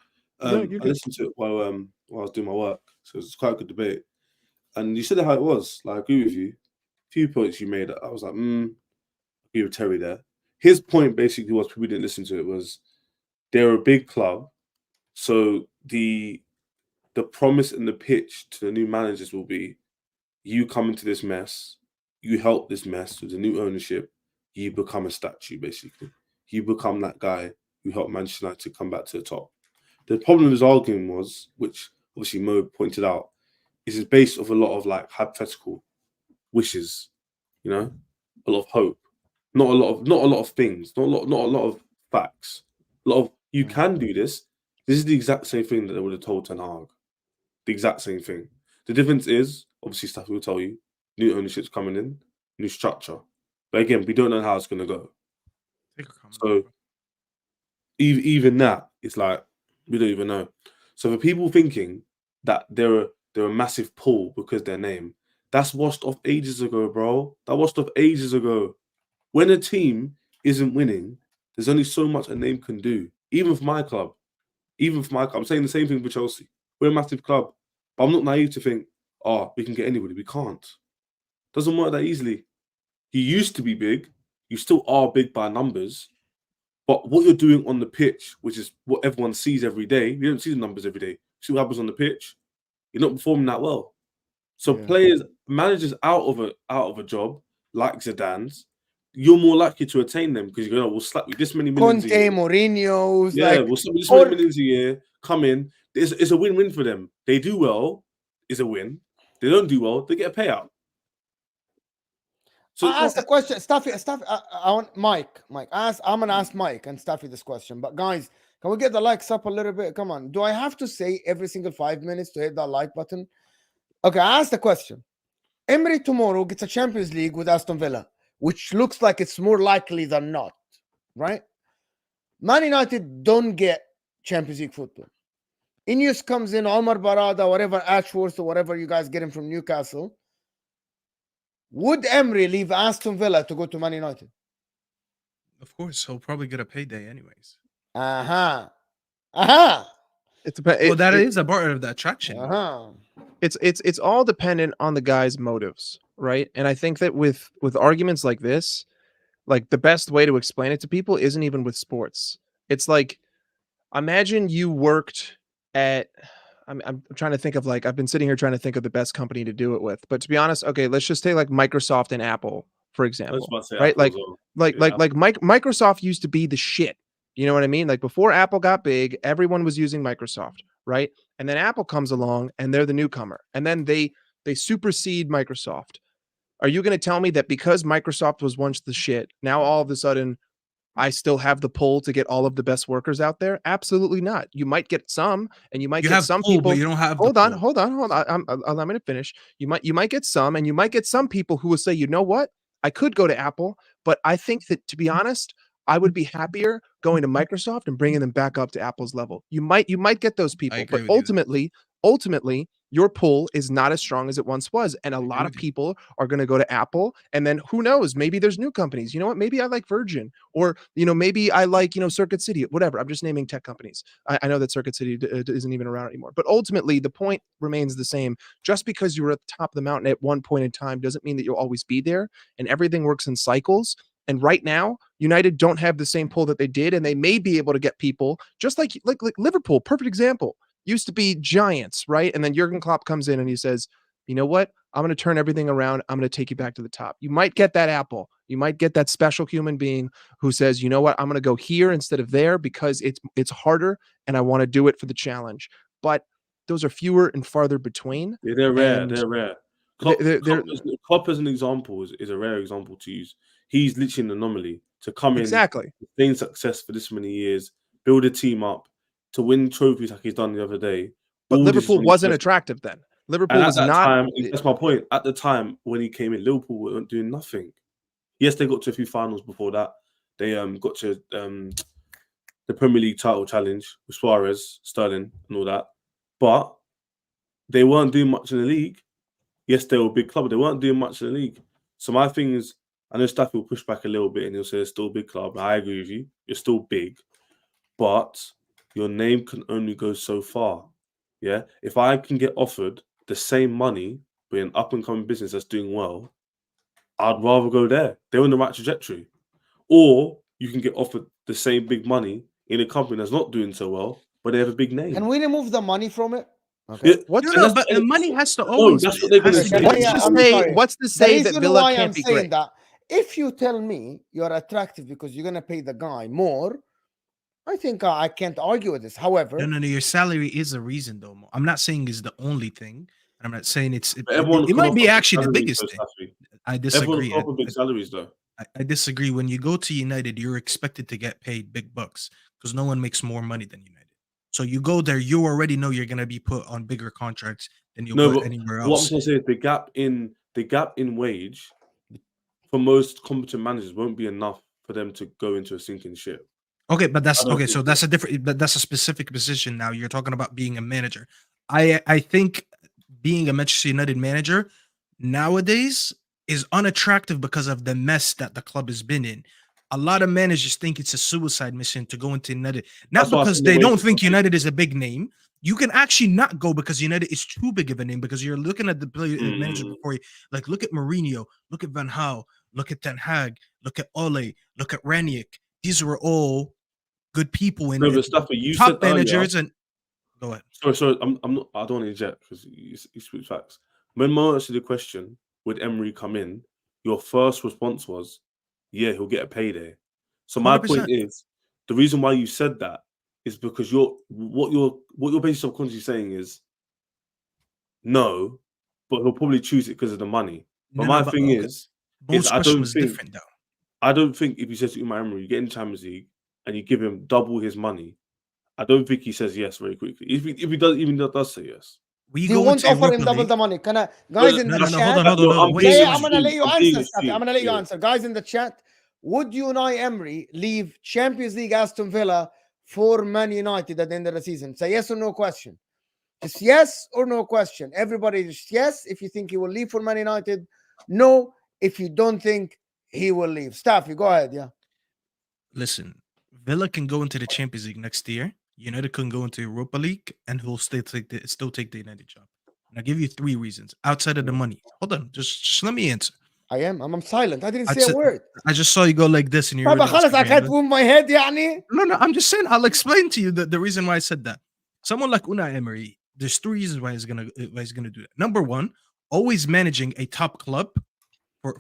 Speaker 4: No,
Speaker 3: I
Speaker 4: you're good.
Speaker 3: listened to it while I was doing my work, so it's quite a good debate. And you said it how it was. Like, I agree with you. A few points you made, I was like, I agree with Terry there. His point basically was, people didn't listen to it, was they're a big club, so the promise and the pitch to the new managers will be, you come into this mess, you help this mess with the new ownership, you become a statue, basically. You become that guy who helped Manchester United come back to the top. The problem with his argument was, which obviously Mo pointed out, is it's based off a lot of like hypothetical wishes, you know, a lot of hope, not a lot of things, not a lot of facts. A lot of, you can do this. This is the exact same thing that they would have told Ten Hag. The exact same thing. The difference is, obviously, stuff will tell you, new ownership's coming in, new structure. But again, we don't know how it's going to go. So even that, it's like, we don't even know. So for people thinking that they're a massive pull because their name, that's washed off ages ago, bro. That washed off ages ago. When a team isn't winning, there's only so much a name can do. Even for my club. I'm saying the same thing for Chelsea. We're a massive club. But I'm not naive to think, we can get anybody. We can't. Doesn't work that easily. You used to be big. You still are big by numbers. But what you're doing on the pitch, which is what everyone sees every day, you don't see the numbers every day. You see what happens on the pitch. You're not performing that well. So managers out of a job like Zidane's, you're more likely to attain them because you're going, we'll slap you this many millions a year.
Speaker 1: Mourinho's,
Speaker 3: We'll slap you this many millions a year. Come in. It's a win-win for them. They do well, it's a win. They don't do well, they get a payout. So
Speaker 1: I asked the question, Staffy. I want Mike. I'm gonna ask Mike and Staffy this question. But guys, can we get the likes up a little bit? Come on. Do I have to say every single 5 minutes to hit that like button? Okay, I asked the question. Emery tomorrow gets a Champions League with Aston Villa, which looks like it's more likely than not, right? Man United don't get Champions League football. Ineos comes in, Omar Barada, whatever, Ashworth, or whatever you guys get him from Newcastle. Would Emery leave Aston Villa to go to Man United?
Speaker 2: Of course, he'll probably get a payday anyways.
Speaker 4: It's
Speaker 2: Well, that is a part of the attraction.
Speaker 4: It's all dependent on the guy's motives, right? And I think that with arguments like this, like the best way to explain it to people isn't even with sports. It's like, imagine you worked at, I'm trying to think of, like, I've been sitting here trying to think of the best company to do it with. But to be honest, okay, let's just take like Microsoft and Apple, for example, right? Microsoft used to be the shit. You know what I mean? Like before Apple got big, everyone was using Microsoft, right? And then Apple comes along and they're the newcomer. And then they supersede Microsoft. Are you going to tell me that because Microsoft was once the shit, now all of a sudden I still have the pull to get all of the best workers out there? Absolutely not. You might get some, and you might get some people.
Speaker 2: But you don't have.
Speaker 4: Hold on. Allow me to finish. You might get some, and you might get some people who will say, you know what? I could go to Apple, but I think that, to be honest, I would be happier going to Microsoft and bringing them back up to Apple's level. You might get those people, but ultimately, your pull is not as strong as it once was. And a lot of people are going to go to Apple. And then who knows, maybe there's new companies. You know what? Maybe I like Virgin, or, maybe I like, Circuit City, whatever. I'm just naming tech companies. I know that Circuit City isn't even around anymore, but ultimately the point remains the same. Just because you were at the top of the mountain at one point in time doesn't mean that you'll always be there, and everything works in cycles. And right now, United don't have the same pull that they did, and they may be able to get people just like Liverpool. Perfect example. Used to be giants, right? And then Jurgen Klopp comes in and he says, you know what? I'm going to turn everything around. I'm going to take you back to the top. You might get that Apple. You might get that special human being who says, you know what? I'm going to go here instead of there because it's harder and I want to do it for the challenge. But those are fewer and farther between.
Speaker 3: Yeah, they're rare. They're rare. Klopp as an example is a rare example to use. He's literally an anomaly to come in, sustain success for this many years, build a team up, to win trophies like he's done the other day.
Speaker 4: But Liverpool wasn't attractive then. Liverpool was not.
Speaker 3: That's my point. At the time when he came in, Liverpool weren't doing nothing. Yes, they got to a few finals before that. They got to the Premier League title challenge with Suarez, Sterling, and all that. But they weren't doing much in the league. Yes, they were a big club, but they weren't doing much in the league. So my thing is, I know Staffy will push back a little bit and he'll say it's still a big club. I agree with you. It's still big. But your name can only go so far. Yeah. If I can get offered the same money but an up and coming business that's doing well, I'd rather go there. They're on the right trajectory. Or you can get offered the same big money in a company that's not doing so well, but they have a big name.
Speaker 1: Can we remove the money from it? Okay.
Speaker 3: Yeah,
Speaker 4: What's
Speaker 3: and
Speaker 2: No,
Speaker 3: that's-
Speaker 2: but
Speaker 3: and
Speaker 2: money has to
Speaker 3: no,
Speaker 2: always.
Speaker 3: that's what they're gonna
Speaker 2: has to
Speaker 3: say.
Speaker 2: be-
Speaker 1: What's
Speaker 4: to
Speaker 1: I'm
Speaker 4: say?
Speaker 1: sorry.
Speaker 4: What's to
Speaker 1: The
Speaker 4: say that
Speaker 1: reason
Speaker 4: Villa
Speaker 1: why
Speaker 4: can't
Speaker 1: I'm
Speaker 4: be
Speaker 1: saying
Speaker 4: great?
Speaker 1: that, if you tell me you're attractive because you're gonna pay the guy more, I think I can't argue with this. However,
Speaker 2: No, your salary is a reason, though. Mo. I'm not saying it's the only thing. I'm not saying it
Speaker 3: everyone can
Speaker 2: might
Speaker 3: offer
Speaker 2: be
Speaker 3: big
Speaker 2: actually the
Speaker 3: salaries,
Speaker 2: biggest
Speaker 3: though,
Speaker 2: thing.
Speaker 3: Safi.
Speaker 2: I
Speaker 3: Everyone
Speaker 2: disagree.
Speaker 3: can offer big salaries though.
Speaker 2: I disagree. When you go to United, you're expected to get paid big bucks because no one makes more money than United. So you go there, you already know you're gonna be put on bigger contracts than you'll
Speaker 3: No,
Speaker 2: put
Speaker 3: but
Speaker 2: anywhere
Speaker 3: what I'm
Speaker 2: else.
Speaker 3: trying to say is the gap in wage for most competent managers won't be enough for them to go into a sinking ship.
Speaker 2: Okay, but
Speaker 3: I
Speaker 2: that's
Speaker 3: don't
Speaker 2: okay.
Speaker 3: think
Speaker 2: So that's a different. But that's a specific position. Now you're talking about being a manager. I think being a Manchester United manager nowadays is unattractive because of the mess that the club has been in. A lot of managers think it's a suicide mission to go into United, not
Speaker 3: That's why I
Speaker 2: because
Speaker 3: think
Speaker 2: they
Speaker 3: the
Speaker 2: don't
Speaker 3: wage
Speaker 2: think
Speaker 3: is
Speaker 2: United is a big name. You can actually not go because United is too big of a name because you're looking at the manager before you. Like, look at Mourinho, look at Van Gaal, look at Ten Hag, look at Ole, look at Ranić. These were all good people in
Speaker 3: No, but Stafford, you
Speaker 2: top
Speaker 3: said earlier.
Speaker 2: managers. And go ahead.
Speaker 3: Sorry, I'm not. I don't want to inject because you speak facts. When Mo asked you the question, would Emery come in? Your first response was, "Yeah, he'll get a payday." So my
Speaker 2: 100%.
Speaker 3: point is, the reason why you said that is because what you're basically subconsciously saying is no, but he'll probably choose it because of the money. But
Speaker 2: No,
Speaker 3: my
Speaker 2: but
Speaker 3: thing
Speaker 2: okay.
Speaker 3: is
Speaker 2: Bo's
Speaker 3: I
Speaker 2: question
Speaker 3: don't
Speaker 2: was
Speaker 3: think
Speaker 2: different though.
Speaker 3: I don't think if you said to Unai Emery, you get in the Champions League and you give him double his money, I don't think he says yes very quickly. If he does say yes.
Speaker 2: We
Speaker 1: you
Speaker 2: go
Speaker 1: won't
Speaker 2: into
Speaker 1: offer him
Speaker 2: Europa
Speaker 1: double
Speaker 2: League.
Speaker 1: the money. Can I, guys in
Speaker 2: No,
Speaker 1: the
Speaker 2: hold
Speaker 1: chat?
Speaker 2: on, hold
Speaker 3: No,
Speaker 2: on.
Speaker 3: I'm
Speaker 2: Wait,
Speaker 3: being
Speaker 1: Yeah,
Speaker 2: wait,
Speaker 1: I'm
Speaker 2: wait.
Speaker 1: gonna let you
Speaker 3: I'm being
Speaker 1: answer. Safi. I'm gonna let you
Speaker 3: yeah.
Speaker 1: answer. Guys in the chat, would Unai Emery leave Champions League Aston Villa for Man United at the end of the season? Say yes or no question. Just yes or no question. Everybody just yes if you think he will leave for Man United. No if you don't think he will leave. Staffy, go ahead. Yeah.
Speaker 2: Listen, Villa can go into the Champions League next year. United can go into Europa League, and he'll still take the United job. And I'll give you 3 reasons outside of the money. Hold on, just let me answer.
Speaker 1: I am. I'm silent. I didn't
Speaker 2: I'd
Speaker 1: say a
Speaker 2: say-
Speaker 1: word.
Speaker 2: I just saw you go like this, and you're
Speaker 1: طيب
Speaker 2: really
Speaker 1: خلاص I can't move my head يعني.
Speaker 2: No, I'm just saying. I'll explain to you the reason why I said that. Someone like Unai Emery, there's 3 reasons why he's gonna do that. Number 1, always managing a top club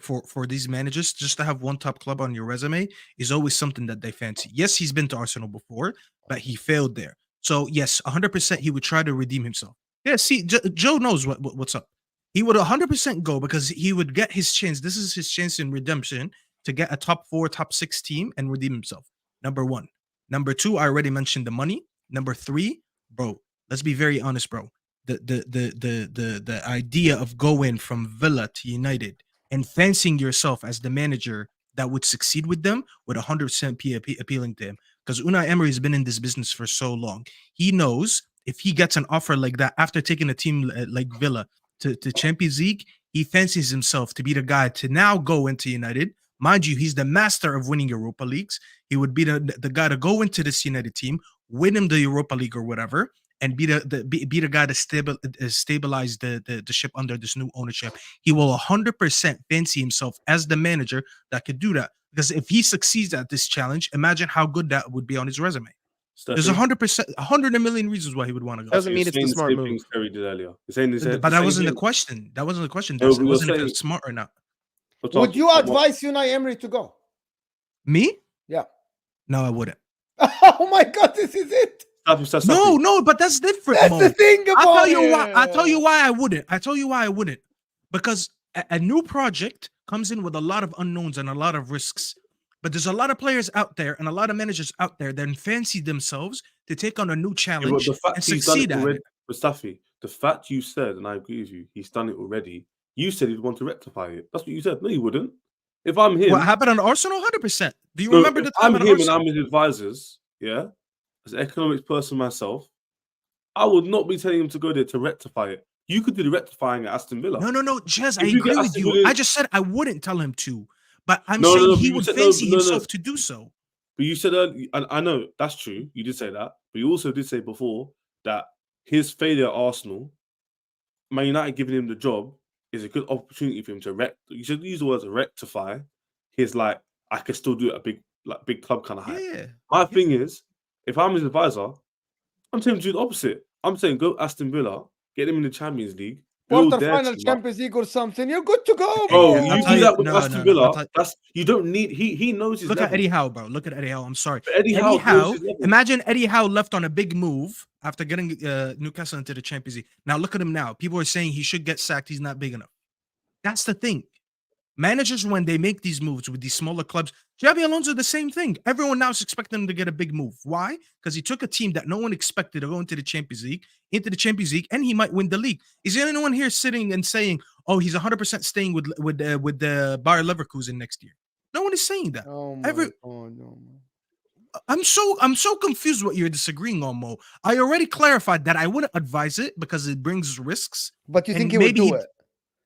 Speaker 2: for these managers, just to have one top club on your resume is always something that they fancy. Yes, he's been to Arsenal before, but he failed there. So yes, 100% he would try to redeem himself. Yeah, see, Joe knows what's up. He would 100% go because he would get his chance. This is his chance in redemption to get a top 4, top 6 team and redeem himself. Number 1. Number 2, I already mentioned the money. Number 3, bro, let's be very honest, bro. The idea of going from Villa to United and fancying yourself as the manager that would succeed with them would 100% be appealing to him. Because Unai Emery has been in this business for so long. He knows if he gets an offer like that after taking a team like Villa to Champions League, he fancies himself to be the guy to now go into United. Mind you, he's the master of winning Europa Leagues. He would be the guy to go into this United team, win him the Europa League or whatever, and be the guy to stabilize the ship under this new ownership. He will 100% fancy himself as the manager that could do that. Because if he succeeds at this challenge, imagine how good that would be on his resume. There's 100%, 100 million reasons why he would want to go.
Speaker 4: Doesn't mean it's the smart move.
Speaker 3: Terry did earlier. You're saying
Speaker 2: But that wasn't the question. That wasn't the question.
Speaker 3: No,
Speaker 2: It
Speaker 3: but
Speaker 2: wasn't
Speaker 3: you're
Speaker 2: if
Speaker 3: saying-
Speaker 2: it's smart or not.
Speaker 1: Would you advise Unai Emery to go?
Speaker 2: Me?
Speaker 1: Yeah.
Speaker 2: No, I wouldn't.
Speaker 1: Oh my God, this is it.
Speaker 2: No, but that's different.
Speaker 1: That's
Speaker 2: Mo.
Speaker 1: the thing about
Speaker 2: I'll tell you
Speaker 1: it.
Speaker 2: why. I'll tell you why I wouldn't. Because a new project comes in with a lot of unknowns and a lot of risks. But there's a lot of players out there and a lot of managers out there that fancy themselves to take on a new challenge and succeed at it.
Speaker 3: Mustafi, the fact you said, and I agree with you, he's done it already. You said he'd want to rectify it. That's what you said. No, you wouldn't. If I'm him,
Speaker 2: What happened on Arsenal? 100%. Do you
Speaker 3: no,
Speaker 2: remember
Speaker 3: if
Speaker 2: the time
Speaker 3: I'm
Speaker 2: on
Speaker 3: him and
Speaker 2: Arsenal?
Speaker 3: I'm his advisors, yeah, as an economics person myself, I would not be telling him to go there to rectify it. You could do the rectifying at Aston Villa.
Speaker 2: No, Jez, I
Speaker 3: If you
Speaker 2: agree
Speaker 3: get
Speaker 2: with
Speaker 3: Aston
Speaker 2: you.
Speaker 3: Villa-
Speaker 2: I just said I wouldn't tell him to, but I'm
Speaker 3: No,
Speaker 2: saying
Speaker 3: no,
Speaker 2: he
Speaker 3: you
Speaker 2: would
Speaker 3: said-
Speaker 2: fancy
Speaker 3: no.
Speaker 2: himself to do so.
Speaker 3: But you said earlier, and I know that's true. You did say that, but you also did say before that his failure at Arsenal, Man United giving him the job, is a good opportunity for him to You should use the words rectify his like I can still do it a big club kind of hype.
Speaker 2: Yeah.
Speaker 3: My thing is, if I'm his advisor, I'm telling him to do the opposite. I'm saying go Aston Villa, get him in the Champions League.
Speaker 1: Quarter-final Champions League or something. You're good to go,
Speaker 3: Bro,
Speaker 1: bro.
Speaker 3: you do that with Aston Villa. That's you don't need. He knows his
Speaker 2: Look
Speaker 3: level.
Speaker 2: at Eddie Howe, bro. Look at Eddie Howe. I'm sorry.
Speaker 3: But Eddie Howe knows his level.
Speaker 2: Imagine Eddie Howe left on a big move after getting Newcastle into the Champions League. Now look at him now. People are saying he should get sacked. He's not big enough. That's the thing. Managers, when they make these moves with these smaller clubs, Xabi Alonso, the same thing. Everyone now is expecting him to get a big move. Why? Because he took a team that no one expected to go into the Champions League, and he might win the league. Is there anyone here sitting and saying, "Oh, he's 100% staying with the Bayer Leverkusen next year"? No one is saying that.
Speaker 1: Oh my God, no.
Speaker 2: I'm so confused what you're disagreeing on, Mo. I already clarified that I wouldn't advise it because it brings risks.
Speaker 1: But you think he would do it?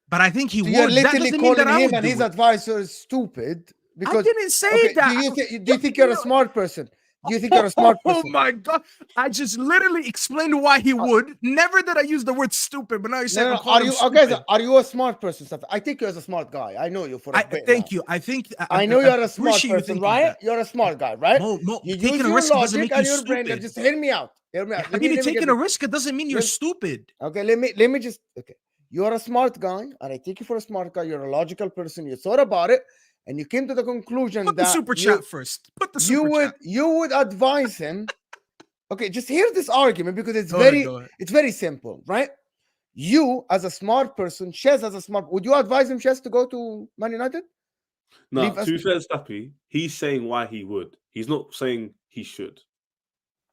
Speaker 2: But I think he
Speaker 1: So
Speaker 2: would.
Speaker 1: you're
Speaker 2: That
Speaker 1: literally
Speaker 2: doesn't mean that
Speaker 1: calling
Speaker 2: I
Speaker 1: him
Speaker 2: would
Speaker 1: and
Speaker 2: do
Speaker 1: his
Speaker 2: it.
Speaker 1: advisor is stupid. Because
Speaker 2: I didn't say that.
Speaker 1: Do you think you're a smart person? Do you think you're a smart person?
Speaker 2: Oh my God. I just literally explained why he would. Never did I use the word stupid, but now you're saying
Speaker 1: Are you a smart person? Steph? I think you're a smart guy. I know you for a bit.
Speaker 2: Thank you. I think
Speaker 1: I know you're a smart
Speaker 2: appreciate you
Speaker 1: person,
Speaker 2: thinking
Speaker 1: right?
Speaker 2: that.
Speaker 1: You're a smart guy, right?
Speaker 2: Mo,
Speaker 1: You
Speaker 2: taking
Speaker 1: use
Speaker 2: a
Speaker 1: your
Speaker 2: risk doesn't
Speaker 1: logic
Speaker 2: make
Speaker 1: and
Speaker 2: you
Speaker 1: your brain.
Speaker 2: stupid.
Speaker 1: Just hear me out. Hear me out.
Speaker 2: I mean, taking a risk, it doesn't mean you're stupid.
Speaker 1: Okay, let me just You're a smart guy, and I take you for a smart guy. You're a logical person. You thought about it, and you came to the conclusion
Speaker 2: Put
Speaker 1: that
Speaker 2: the super chat first. Put the super chat.
Speaker 1: You would advise him. Okay, just hear this argument because it's
Speaker 2: Go
Speaker 1: very simple, right? You as a smart person, Shez as a smart, would you advise him, Shez, to go to Man United?
Speaker 3: No, to be fair to Stappy, he's saying why he would. He's not saying he should.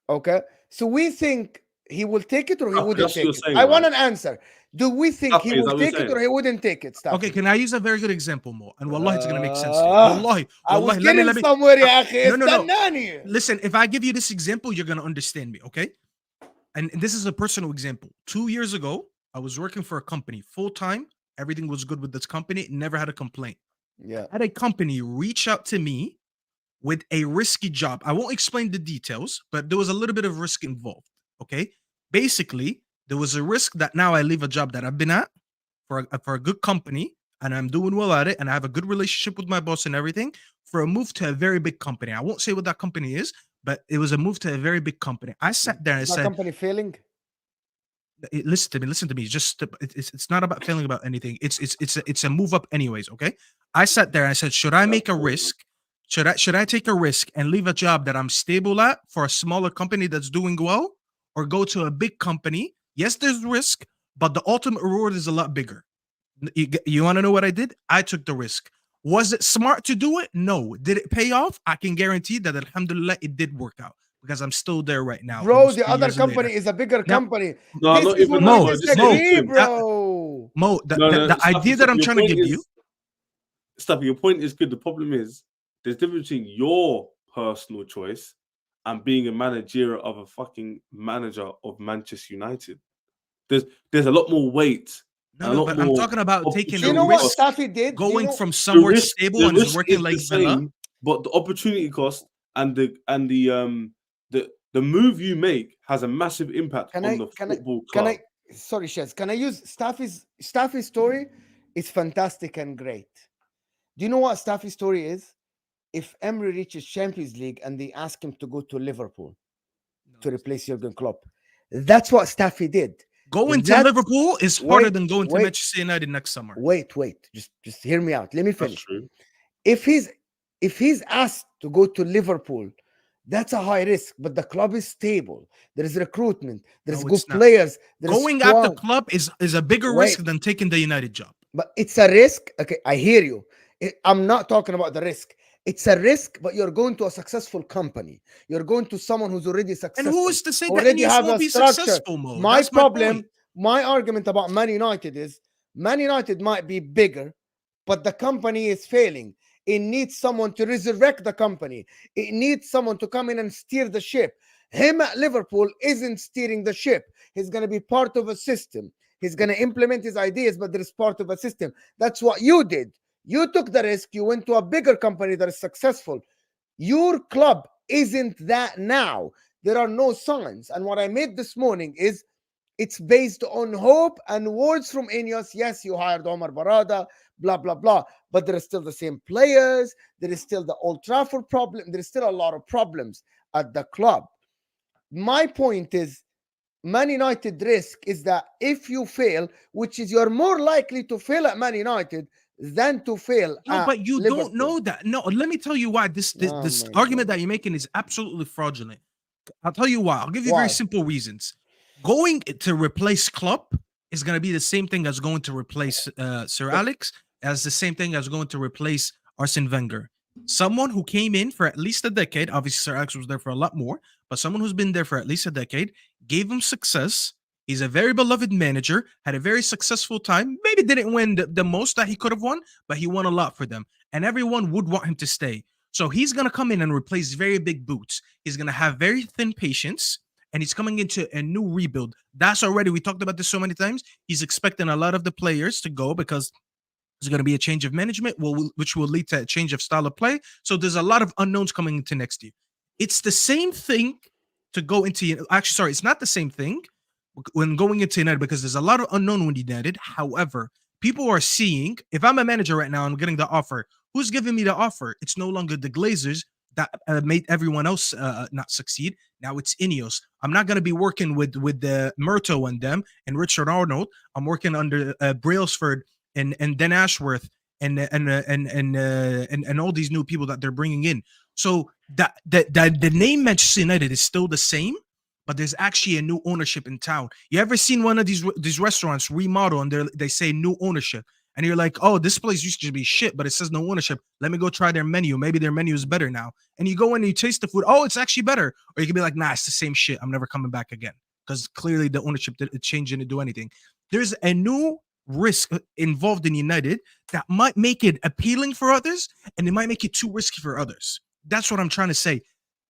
Speaker 1: Okay, so we think he will take it or he wouldn't take it.
Speaker 3: Saying,
Speaker 1: I want an answer. Do we think
Speaker 3: Stappy,
Speaker 1: he will take it or he wouldn't take it? Stappy?
Speaker 2: Okay, can I use a very good example, Mo? And wallahi, it's going to make sense to you. Wallahi,
Speaker 1: I was getting somewhere, ya akhi.
Speaker 2: No. Listen, if I give you this example, you're going to understand me, okay? And this is a personal example. 2 years ago, I was working for a company full-time. Everything was good with this company. Never had a complaint.
Speaker 1: Yeah.
Speaker 2: I had a company reach out to me with a risky job. I won't explain the details, but there was a little bit of risk involved, okay? Basically, there was a risk that now I leave a job that I've been at for a good company, and I'm doing well at it, and I have a good relationship with my boss and everything, for a move to a very big company. I won't say what that company is, but it was a move to a very big company. I sat there and
Speaker 1: is
Speaker 2: said,
Speaker 1: company failing?
Speaker 2: Listen to me. Just it's not about failing about anything. It's a move up anyways, okay? I sat there and I said, should I make a risk? Should I take a risk and leave a job that I'm stable at for a smaller company that's doing well, or go to a big company? Yes, there's risk, but the ultimate reward is a lot bigger. You want to know what I did? I took the risk. Was it smart to do it? No. Did it pay off? I can guarantee that, alhamdulillah, it did work out because I'm still there right now.
Speaker 1: Bro, the other company is a bigger company.
Speaker 3: No, not even
Speaker 1: Mo,
Speaker 2: the idea that I'm trying to give you.
Speaker 3: Stuff, your point is good. The problem is there's a difference between your personal choice and being a manager of a fucking manager of Manchester United. There's a lot more weight.
Speaker 2: No, but I'm talking about taking
Speaker 1: a risk. What Staffy did?
Speaker 2: Going from somewhere stable and working like Villa.
Speaker 3: But the opportunity cost and the move you make has a massive impact on the football club.
Speaker 1: Sorry, Shez. Can I use Staffy's story? It's fantastic and great. Do you know what Staffy's story is? If Emery reaches Champions League and they ask him to go to Liverpool to replace Jurgen Klopp, that's what Staffy did.
Speaker 2: Going to Liverpool is harder than going to Manchester United next summer.
Speaker 1: Wait. Just hear me out. Let me finish. If he's asked to go to Liverpool, that's a high risk, but the club is stable. There is recruitment. There's good players.
Speaker 2: Going at the club is a bigger risk than taking the United job.
Speaker 1: But it's a risk. Okay, I hear you. I'm not talking about the risk. It's a risk, but you're going to a successful company. You're going to someone who's already successful.
Speaker 2: And who is to say that Iniesta won't be successful, Mo?
Speaker 1: My argument about Man United is Man United might be bigger, but the company is failing. It needs someone to resurrect the company. It needs someone to come in and steer the ship. Him at Liverpool isn't steering the ship. He's going to be part of a system. He's going to implement his ideas, but there is part of a system. That's what you did. You took the risk. You went to a bigger company that is successful. Your club isn't that now. There are no signs. And what I made this morning is it's based on hope and words from Ineos. Yes, you hired Omar Barada, blah, blah, blah. But there are still the same players. There is still the Old Trafford problem. There is still a lot of problems at the club. My point is, Man United risk is that if you fail, which is you're more likely to fail at Man United than to fail
Speaker 2: No,
Speaker 1: at
Speaker 2: but you
Speaker 1: Liverpool.
Speaker 2: don't know that. No, let me tell you why this
Speaker 1: Oh
Speaker 2: this
Speaker 1: my
Speaker 2: argument
Speaker 1: God.
Speaker 2: that you're making is absolutely fraudulent. I'll tell you why. I'll give you
Speaker 1: Why?
Speaker 2: very simple reasons. Going to replace Klopp is going to be the same thing as going to replace Sir Alex, as the same thing as going to replace Arsene Wenger. Someone who came in for at least a decade. Obviously, Sir Alex was there for a lot more, but someone who's been there for at least a decade, gave him success. He's a very beloved manager, had a very successful time. Maybe didn't win the most that he could have won, but he won a lot for them. And everyone would want him to stay. So he's going to come in and replace very big boots. He's going to have very thin patience, and he's coming into a new rebuild. That's already, we talked about this so many times. He's expecting a lot of the players to go because there's going to be a change of management, which will lead to a change of style of play. So there's a lot of unknowns coming into next year. It's the same thing to go into, actually, sorry, it's not the same thing when going into United because there's a lot of unknown when United. However, people are seeing, if I'm a manager right now, I'm getting the offer. Who's giving me the offer? It's no longer the Glazers that made everyone else not succeed. Now it's Ineos. I'm not going to be working with the Murto and them and Richard Arnold. I'm working under Brailsford and Dan Ashworth and all these new people that they're bringing in. So that the name Manchester United is still the same, but there's actually a new ownership in town. You ever seen one of these restaurants remodel and they say new ownership? And you're like, oh, this place used to be shit, but it says no ownership. Let me go try their menu. Maybe their menu is better now. And you go in and you taste the food. Oh, it's actually better. Or you can be like, nah, it's the same shit. I'm never coming back again. Because clearly the ownership didn't change, didn't do anything. There's a new risk involved in United that might make it appealing for others, and it might make it too risky for others. That's what I'm trying to say.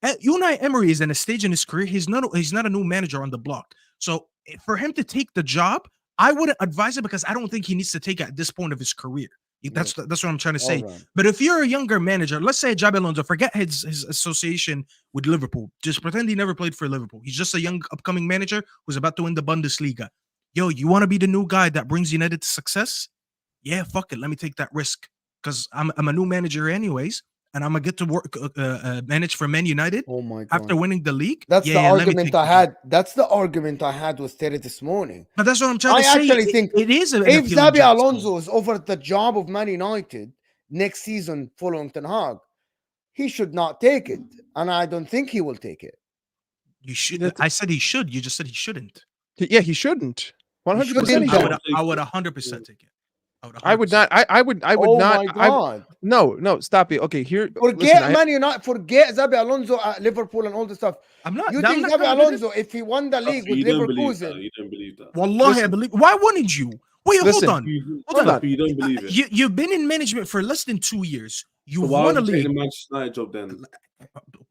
Speaker 2: Unai Emery is in a stage in his career. He's not a new manager on the block. So for him to take the job, I wouldn't advise it because I don't think he needs to take it at this point of his career. That's what I'm trying to say.
Speaker 1: Right.
Speaker 2: But if you're a younger manager, let's say Xabi Alonso, forget his association with Liverpool. Just pretend he never played for Liverpool. He's just a young upcoming manager who's about to win the Bundesliga. Yo, you want to be the new guy that brings United to success? Yeah, fuck it. Let me take that risk because I'm a new manager anyways. And I'm gonna get to work manage for Man United.
Speaker 1: Oh my God.
Speaker 2: After winning the league.
Speaker 1: That's
Speaker 2: yeah,
Speaker 1: the
Speaker 2: yeah,
Speaker 1: argument I had. That's the argument I had with Terry this morning.
Speaker 2: But that's what I'm trying
Speaker 1: I
Speaker 2: to say.
Speaker 1: actually think
Speaker 2: it is an
Speaker 1: if
Speaker 2: appealing
Speaker 1: Xabi
Speaker 2: job
Speaker 1: Alonso
Speaker 2: still.
Speaker 1: is over the job of Man United next season following Ten Hag, he should not take it. And I don't think he will take it.
Speaker 2: You should. I said he should. You just said he shouldn't.
Speaker 4: Yeah, he shouldn't. 100% he
Speaker 1: shouldn't.
Speaker 4: shouldn't.
Speaker 2: I would 100% take it.
Speaker 4: I would not. I would
Speaker 1: Oh
Speaker 4: not.
Speaker 1: my God.
Speaker 4: No, stop it. Okay, here.
Speaker 1: Forget
Speaker 4: listen,
Speaker 1: Man United. Forget Xabi Alonso at Liverpool and all the stuff.
Speaker 2: I'm not.
Speaker 1: You
Speaker 2: I'm
Speaker 1: think
Speaker 2: not
Speaker 1: Xabi
Speaker 2: gonna do
Speaker 1: Alonso, if he won the league with
Speaker 3: You don't believe that.
Speaker 1: Leverkusen,
Speaker 3: You don't believe that.
Speaker 2: Wallahi, I
Speaker 4: Listen.
Speaker 2: believe. Why wouldn't you? Wait,
Speaker 4: Listen.
Speaker 2: hold on.
Speaker 3: Hold on. You don't believe it.
Speaker 2: You've been in management for less than 2 years. You
Speaker 3: So why
Speaker 2: won a
Speaker 3: would you take
Speaker 2: league.
Speaker 3: the Manchester United job then?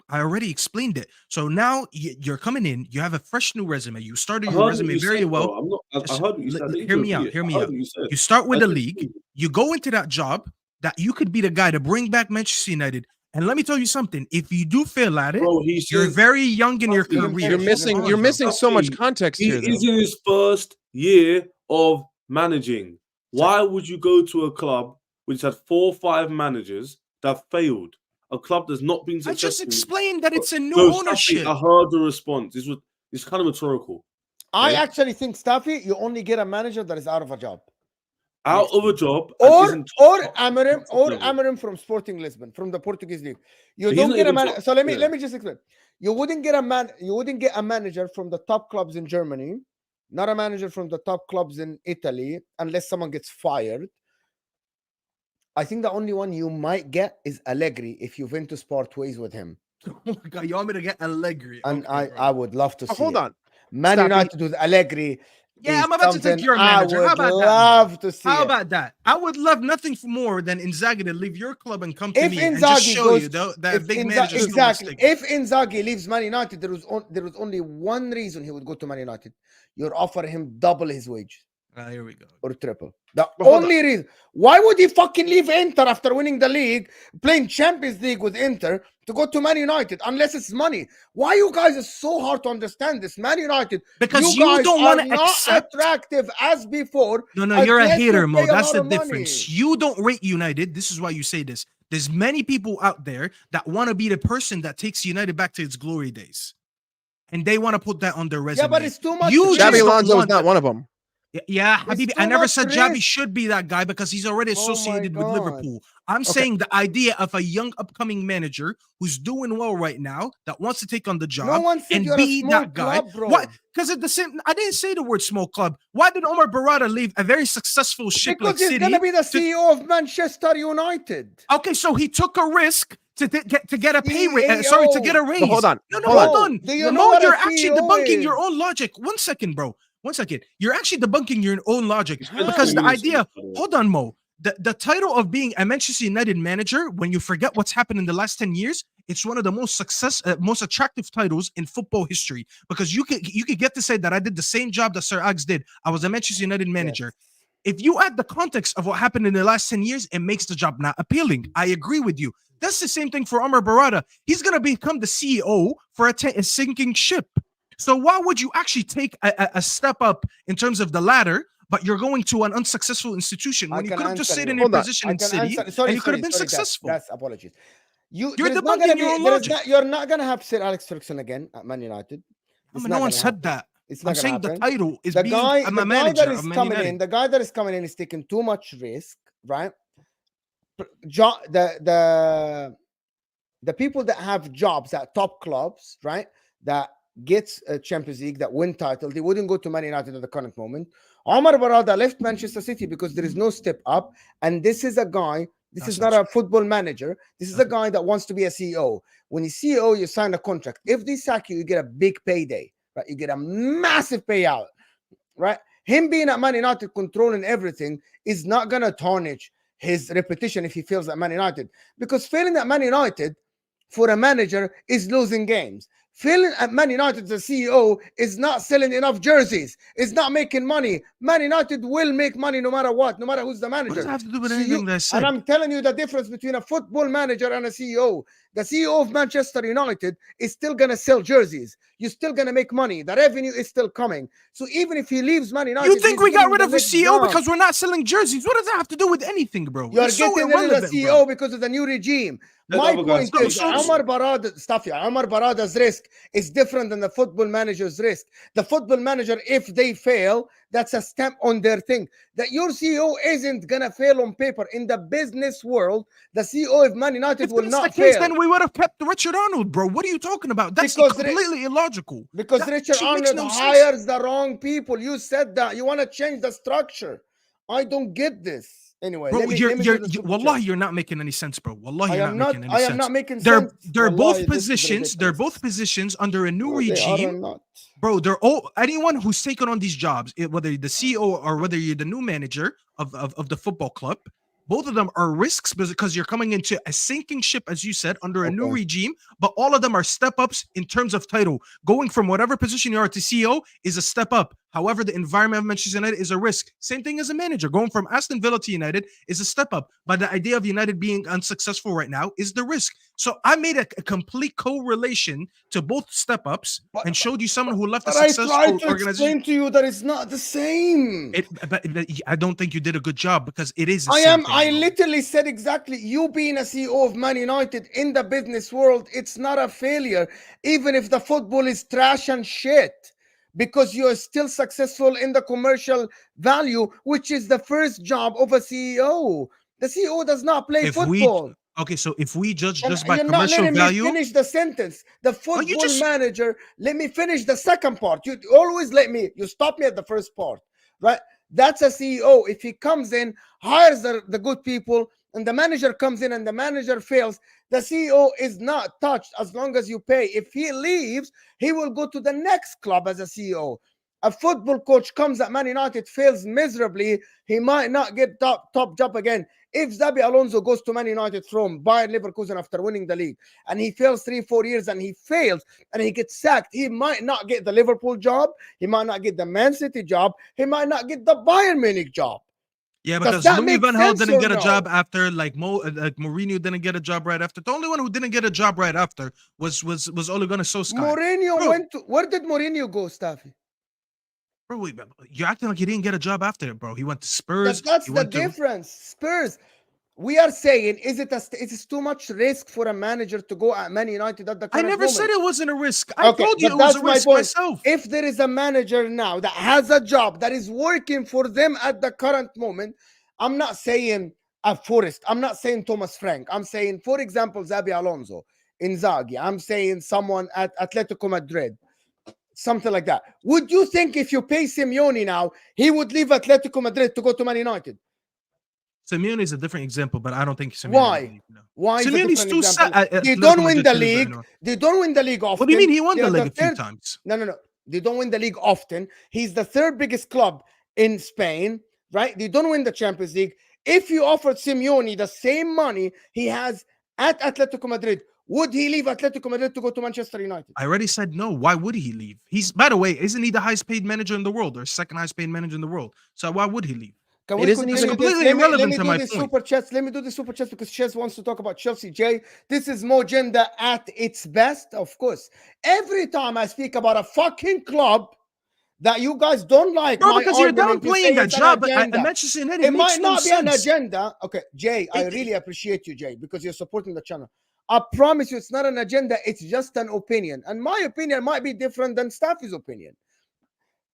Speaker 2: I already explained it. So now you're coming in. You have a fresh new resume. You started
Speaker 3: I
Speaker 2: your
Speaker 3: heard what
Speaker 2: resume
Speaker 3: you
Speaker 2: very
Speaker 3: said,
Speaker 2: well.
Speaker 3: bro. I'm not. I heard what you said.
Speaker 2: Hear me out. Hear me out. You start with the league. You go into that job that you could be the guy to bring back Manchester United. And let me tell you something. If you do fail at it,
Speaker 3: Bro,
Speaker 2: you're very young in your
Speaker 1: You're
Speaker 2: career.
Speaker 4: You're missing. You're missing so much
Speaker 3: He
Speaker 4: context
Speaker 3: He
Speaker 4: here.
Speaker 3: is
Speaker 4: Though.
Speaker 3: in his first year of managing. Why would you go to a club which had 4 or 5 managers that failed? A club that's not been
Speaker 2: I
Speaker 3: successful.
Speaker 2: just explained that it's a new
Speaker 3: No, Staffy,
Speaker 2: ownership.
Speaker 3: I heard the response. It's kind of rhetorical.
Speaker 1: I
Speaker 3: Okay.
Speaker 1: actually think, Staffy, you only get a manager that is out of a job.
Speaker 3: Out of a job, and
Speaker 1: Or
Speaker 3: isn't
Speaker 1: Amorim,
Speaker 3: top
Speaker 1: or
Speaker 3: level.
Speaker 1: Amorim from Sporting Lisbon, from the Portuguese league. You
Speaker 3: He's
Speaker 1: don't
Speaker 3: not
Speaker 1: get a
Speaker 3: even
Speaker 1: man.
Speaker 3: top-
Speaker 1: So let me
Speaker 3: yeah.
Speaker 1: just explain. You wouldn't get a manager from the top clubs in Germany, not a manager from the top clubs in Italy, unless someone gets fired. I think the only one you might get is Allegri if Juventus part ways with him.
Speaker 2: Oh my God, you want me to get Allegri?
Speaker 1: And
Speaker 2: Okay, bro.
Speaker 1: I would love to see
Speaker 4: Hold
Speaker 1: it.
Speaker 4: on.
Speaker 1: Man
Speaker 4: Staffy.
Speaker 1: United with Allegri.
Speaker 2: Yeah,
Speaker 1: is
Speaker 2: I'm about to take
Speaker 1: something
Speaker 2: your manager.
Speaker 1: I
Speaker 2: How
Speaker 1: would
Speaker 2: about that?
Speaker 1: love to see
Speaker 2: How
Speaker 1: it.
Speaker 2: about that? I would love nothing more than Inzaghi to leave your club and come to
Speaker 1: If
Speaker 2: me and just
Speaker 1: Inzaghi
Speaker 2: show
Speaker 1: goes,
Speaker 2: you that
Speaker 1: if
Speaker 2: big
Speaker 1: Inza-
Speaker 2: manager still
Speaker 1: exactly.
Speaker 2: wants to
Speaker 1: If Inzaghi leaves Man United, there was only one reason he would go to Man United. You're offering him double his wage.
Speaker 2: Here we go.
Speaker 1: or triple. The
Speaker 3: But hold
Speaker 1: only reason. Why would he fucking leave Inter after winning the league, playing Champions League with Inter, to go to Man United? Unless it's money. Why you guys are so hard to understand this? Man United,
Speaker 2: Because
Speaker 1: you
Speaker 2: you
Speaker 1: guys
Speaker 2: don't
Speaker 1: are
Speaker 2: want to
Speaker 1: not
Speaker 2: accept.
Speaker 1: attractive as before.
Speaker 2: No, you're a
Speaker 1: unless you
Speaker 2: hater, Mo.
Speaker 1: pay a
Speaker 2: That's
Speaker 1: lot
Speaker 2: the
Speaker 1: of money.
Speaker 2: difference. You don't rate United. This is why you say this. There's many people out there that want to be the person that takes United back to its glory days, and they want to put that on their resume.
Speaker 1: Yeah, but it's too much.
Speaker 2: You
Speaker 1: risk.
Speaker 2: just
Speaker 4: Xabi
Speaker 2: don't
Speaker 4: Alonso is
Speaker 2: want
Speaker 4: not one of them.
Speaker 2: Yeah, Habibi, I
Speaker 1: too
Speaker 2: never
Speaker 1: much
Speaker 2: said Xabi
Speaker 1: risk.
Speaker 2: should be that guy because he's already
Speaker 1: Oh my
Speaker 2: associated with
Speaker 1: God.
Speaker 2: Liverpool. I'm saying the idea of a young upcoming manager who's doing well right now that wants to take on the job
Speaker 1: No one said
Speaker 2: and
Speaker 1: you're a
Speaker 2: be
Speaker 1: small
Speaker 2: that guy.
Speaker 1: club, bro.
Speaker 2: What? Because at the same, I didn't say the word small club. Why did Omar Barada leave a very successful ship
Speaker 1: Because
Speaker 2: like
Speaker 1: he's
Speaker 2: City?
Speaker 1: gonna be the CEO of Manchester United.
Speaker 2: Okay, so he took a risk to get a pay raise. Sorry, to get a raise.
Speaker 4: But hold on.
Speaker 2: No,
Speaker 4: Hold on.
Speaker 2: hold on.
Speaker 1: Do you know
Speaker 2: Mo,
Speaker 1: what a
Speaker 2: you're actually
Speaker 1: CEO
Speaker 2: debunking your
Speaker 1: is?
Speaker 2: own logic. 1 second, bro. 1 second. You're actually debunking your own logic
Speaker 3: How?
Speaker 2: because the
Speaker 3: 2 minutes
Speaker 2: idea.
Speaker 3: on this, by the way.
Speaker 2: Hold on, Mo. The title of being a Manchester United manager, when you forget what's happened in the last 10 years, it's one of the most attractive titles in football history because you could get to say that I did the same job that Sir Alex did. I was a Manchester United manager. If you add the context of what happened in the last 10 years, it makes the job not appealing. I agree with you. That's the same thing for Omar Barada. He's going to become the CEO for a sinking ship. So why would you actually take a step up in terms of the ladder, but you're going to an unsuccessful institution when you could have just stayed in your position in City and you could have been successful?
Speaker 1: That's apologies.
Speaker 2: You're
Speaker 1: There's not gonna
Speaker 2: debunking your own
Speaker 1: be, there's
Speaker 2: logic.
Speaker 1: not, you're not gonna have Sir Alex Ferguson again at Man United. It's
Speaker 2: No
Speaker 1: not
Speaker 2: one
Speaker 1: gonna
Speaker 2: said
Speaker 1: happen.
Speaker 2: that.
Speaker 1: It's not
Speaker 2: I'm
Speaker 1: gonna
Speaker 2: saying the
Speaker 1: happen.
Speaker 2: title is
Speaker 1: The
Speaker 2: being
Speaker 1: guy,
Speaker 2: a
Speaker 1: the guy
Speaker 2: manager
Speaker 1: that
Speaker 2: of
Speaker 1: is
Speaker 2: Man
Speaker 1: coming
Speaker 2: United.
Speaker 1: in, the guy that is coming in is taking too much risk, right? The people that have jobs at top clubs, right, that gets a Champions League, that win title, they wouldn't go to Man United at the current moment. Omar Barada left Manchester City because there is no step up, and this is a guy. This is not a football manager. This is a guy that wants to be a CEO. When you CEO, you sign a contract. If they sack you, you get a big payday, right? You get a massive payout, right? Him being at Man United, controlling everything, is not gonna tarnish his reputation if he fails at Man United. Because failing at Man United for a manager is losing games. Failing at Man United as a CEO is not selling enough jerseys. It's not making money. Man United will make money no matter what, no matter who's the manager.
Speaker 2: What does that have to do with
Speaker 1: So
Speaker 2: anything that I said?
Speaker 1: and I'm telling you the difference between a football manager and a CEO. The CEO of Manchester United is still going to sell jerseys. You're still going to make money. The revenue is still coming. So even if he leaves Man United,
Speaker 2: You think
Speaker 1: he's
Speaker 2: we got
Speaker 1: getting
Speaker 2: rid
Speaker 1: the
Speaker 2: of the
Speaker 1: next
Speaker 2: CEO
Speaker 1: jump.
Speaker 2: because we're not selling jerseys? What does that have to do with anything, bro?
Speaker 1: You are
Speaker 2: It's so
Speaker 1: getting rid of the
Speaker 2: irrelevant,
Speaker 1: CEO
Speaker 2: bro.
Speaker 1: because of the new regime.
Speaker 3: Let
Speaker 1: My
Speaker 3: the other guys
Speaker 1: point is,
Speaker 2: speak.
Speaker 1: Omar Barada's risk is different than the football manager's risk. The football manager, if they fail, that's a stamp on their thing. That your CEO isn't gonna fail on paper. In the business world, the CEO of Man United
Speaker 2: If
Speaker 1: will
Speaker 2: that's
Speaker 1: not
Speaker 2: the case,
Speaker 1: fail.
Speaker 2: then we would have kept Richard Arnold, bro. What are you talking about? That's
Speaker 1: Because
Speaker 2: completely illogical.
Speaker 1: Because
Speaker 2: That
Speaker 1: Richard
Speaker 2: shit makes
Speaker 1: Arnold
Speaker 2: no sense.
Speaker 1: hires the wrong people. You said that. You want to change the structure. I don't get this. Anyway,
Speaker 2: Bro,
Speaker 1: let me do the super
Speaker 2: wallahi,
Speaker 1: chat.
Speaker 2: you're not making any sense, bro. Wallahi,
Speaker 1: I
Speaker 2: you're
Speaker 1: am
Speaker 2: not
Speaker 1: not.
Speaker 2: making any
Speaker 1: I
Speaker 2: sense.
Speaker 1: am not making
Speaker 2: They're
Speaker 1: sense.
Speaker 2: they're
Speaker 1: Wallahi,
Speaker 2: both
Speaker 1: this is
Speaker 2: positions. They're
Speaker 1: ridiculous.
Speaker 2: both positions under a new
Speaker 1: No, they are
Speaker 2: regime.
Speaker 1: not.
Speaker 2: Bro, they're all anyone who's taken on these jobs, whether you're the CEO or whether you're the new manager of the football club, both of them are risks because you're coming into a sinking ship, as you said, under a new
Speaker 1: Okay.
Speaker 2: regime. But all of them are step ups in terms of title. Going from whatever position you are to CEO is a step up. However, the environment of Manchester United is a risk. Same thing as a manager. Going from Aston Villa to United is a step up. But the idea of United being unsuccessful right now is the risk. So I made a complete correlation to both step ups and showed you someone who left a
Speaker 1: But I
Speaker 2: successful
Speaker 1: tried to
Speaker 2: organization.
Speaker 1: explain to you that it's not the same.
Speaker 2: But I don't think you did a good job because it is. I
Speaker 1: literally said exactly. You being a CEO of Man United in the business world, it's not a failure, even if the football is trash and shit, because you are still successful in the commercial value, which is the first job of a CEO. The CEO does not play football.
Speaker 2: Okay, so if we judge
Speaker 1: And
Speaker 2: just by
Speaker 1: you're not
Speaker 2: commercial
Speaker 1: letting
Speaker 2: value,
Speaker 1: me finish the sentence. The football
Speaker 2: just-
Speaker 1: manager, let me finish the second part. You always you stop me at the first part, right? That's a CEO. If he comes in, hires the good people, and the manager comes in and the manager fails, the CEO is not touched as long as you pay. If he leaves, he will go to the next club as a CEO. A football coach comes at Man United, fails miserably. He might not get top job again. If Xabi Alonso goes to Man United from Bayern Leverkusen after winning the league, and he fails 3-4 years, and he fails, and he gets sacked, he might not get the Liverpool job. He might not get the Man City job. He might not get the Bayern Munich job.
Speaker 2: Yeah,
Speaker 1: Does
Speaker 2: because
Speaker 1: that
Speaker 2: Louis
Speaker 1: make
Speaker 2: van Gaal
Speaker 1: sense
Speaker 2: didn't
Speaker 1: or
Speaker 2: get a
Speaker 1: no?
Speaker 2: job after, like Mourinho didn't get a job right after. The only one who didn't get a job right after was Ole Gunnar Solskjaer.
Speaker 1: Mourinho
Speaker 2: Bro.
Speaker 1: went to, where did Mourinho go, Staffy?
Speaker 2: Bro, wait, you're acting like he didn't get a job after it, bro. He went to Spurs.
Speaker 1: That's
Speaker 2: he
Speaker 1: the
Speaker 2: went to-
Speaker 1: difference. Spurs. We are saying, is it too much risk for a manager to go at Man United at the
Speaker 2: I
Speaker 1: current
Speaker 2: never
Speaker 1: moment?
Speaker 2: said it wasn't a risk. I
Speaker 1: Okay,
Speaker 2: told you
Speaker 1: but
Speaker 2: it was
Speaker 1: that's
Speaker 2: a
Speaker 1: my
Speaker 2: risk
Speaker 1: point.
Speaker 2: myself.
Speaker 1: If there is a manager now that has a job that is working for them at the current moment, I'm not saying a Forest. I'm not saying Thomas Frank. I'm saying, for example, Xabi Alonso, Inzaghi. I'm saying someone at Atletico Madrid. Something like that. Would you think if you pay Simeone now, he would leave Atletico Madrid to go to Man United?
Speaker 2: Simeone is a different example, but I don't think Simeone
Speaker 1: Why?
Speaker 2: would leave, no.
Speaker 1: Why is a
Speaker 2: Simeone's
Speaker 1: different
Speaker 2: too
Speaker 1: example?
Speaker 2: sad.
Speaker 1: They don't win the league. They don't win the league often.
Speaker 2: What do you mean he won
Speaker 1: They
Speaker 2: the
Speaker 1: are
Speaker 2: league a few
Speaker 1: third-
Speaker 2: times?
Speaker 1: No. They don't win the league often. He's the third biggest club in Spain, right? They don't win the Champions League. If you offered Simeone the same money he has at Atletico Madrid, would he leave Atletico Madrid to go to Manchester United?
Speaker 2: I already said no. Why would he leave? He's, by the way, isn't he the highest paid manager in the world, or second highest paid manager in the world? So why would he leave?
Speaker 1: Can
Speaker 4: It
Speaker 1: we
Speaker 4: isn't
Speaker 1: continue
Speaker 4: even-
Speaker 1: this?
Speaker 2: completely
Speaker 1: Let me
Speaker 2: irrelevant to
Speaker 1: do
Speaker 2: my
Speaker 1: this
Speaker 2: point.
Speaker 1: super chats. Let me do the super chats because Ches wants to talk about Chelsea. Jay, this is Mo Gender at its best, of course. Every time I speak about a fucking club that you guys don't like,
Speaker 2: Bro,
Speaker 1: my
Speaker 2: because you're
Speaker 1: argument, you
Speaker 2: downplaying
Speaker 1: say
Speaker 2: that
Speaker 1: it's an
Speaker 2: job at
Speaker 1: agenda.
Speaker 2: Manchester United.
Speaker 1: It
Speaker 2: makes
Speaker 1: might
Speaker 2: no
Speaker 1: not be an
Speaker 2: sense.
Speaker 1: agenda. Okay, Jay, I really appreciate you, Jay, because you're supporting the channel. I promise you, it's not an agenda. It's just an opinion, and my opinion might be different than Staffy's opinion.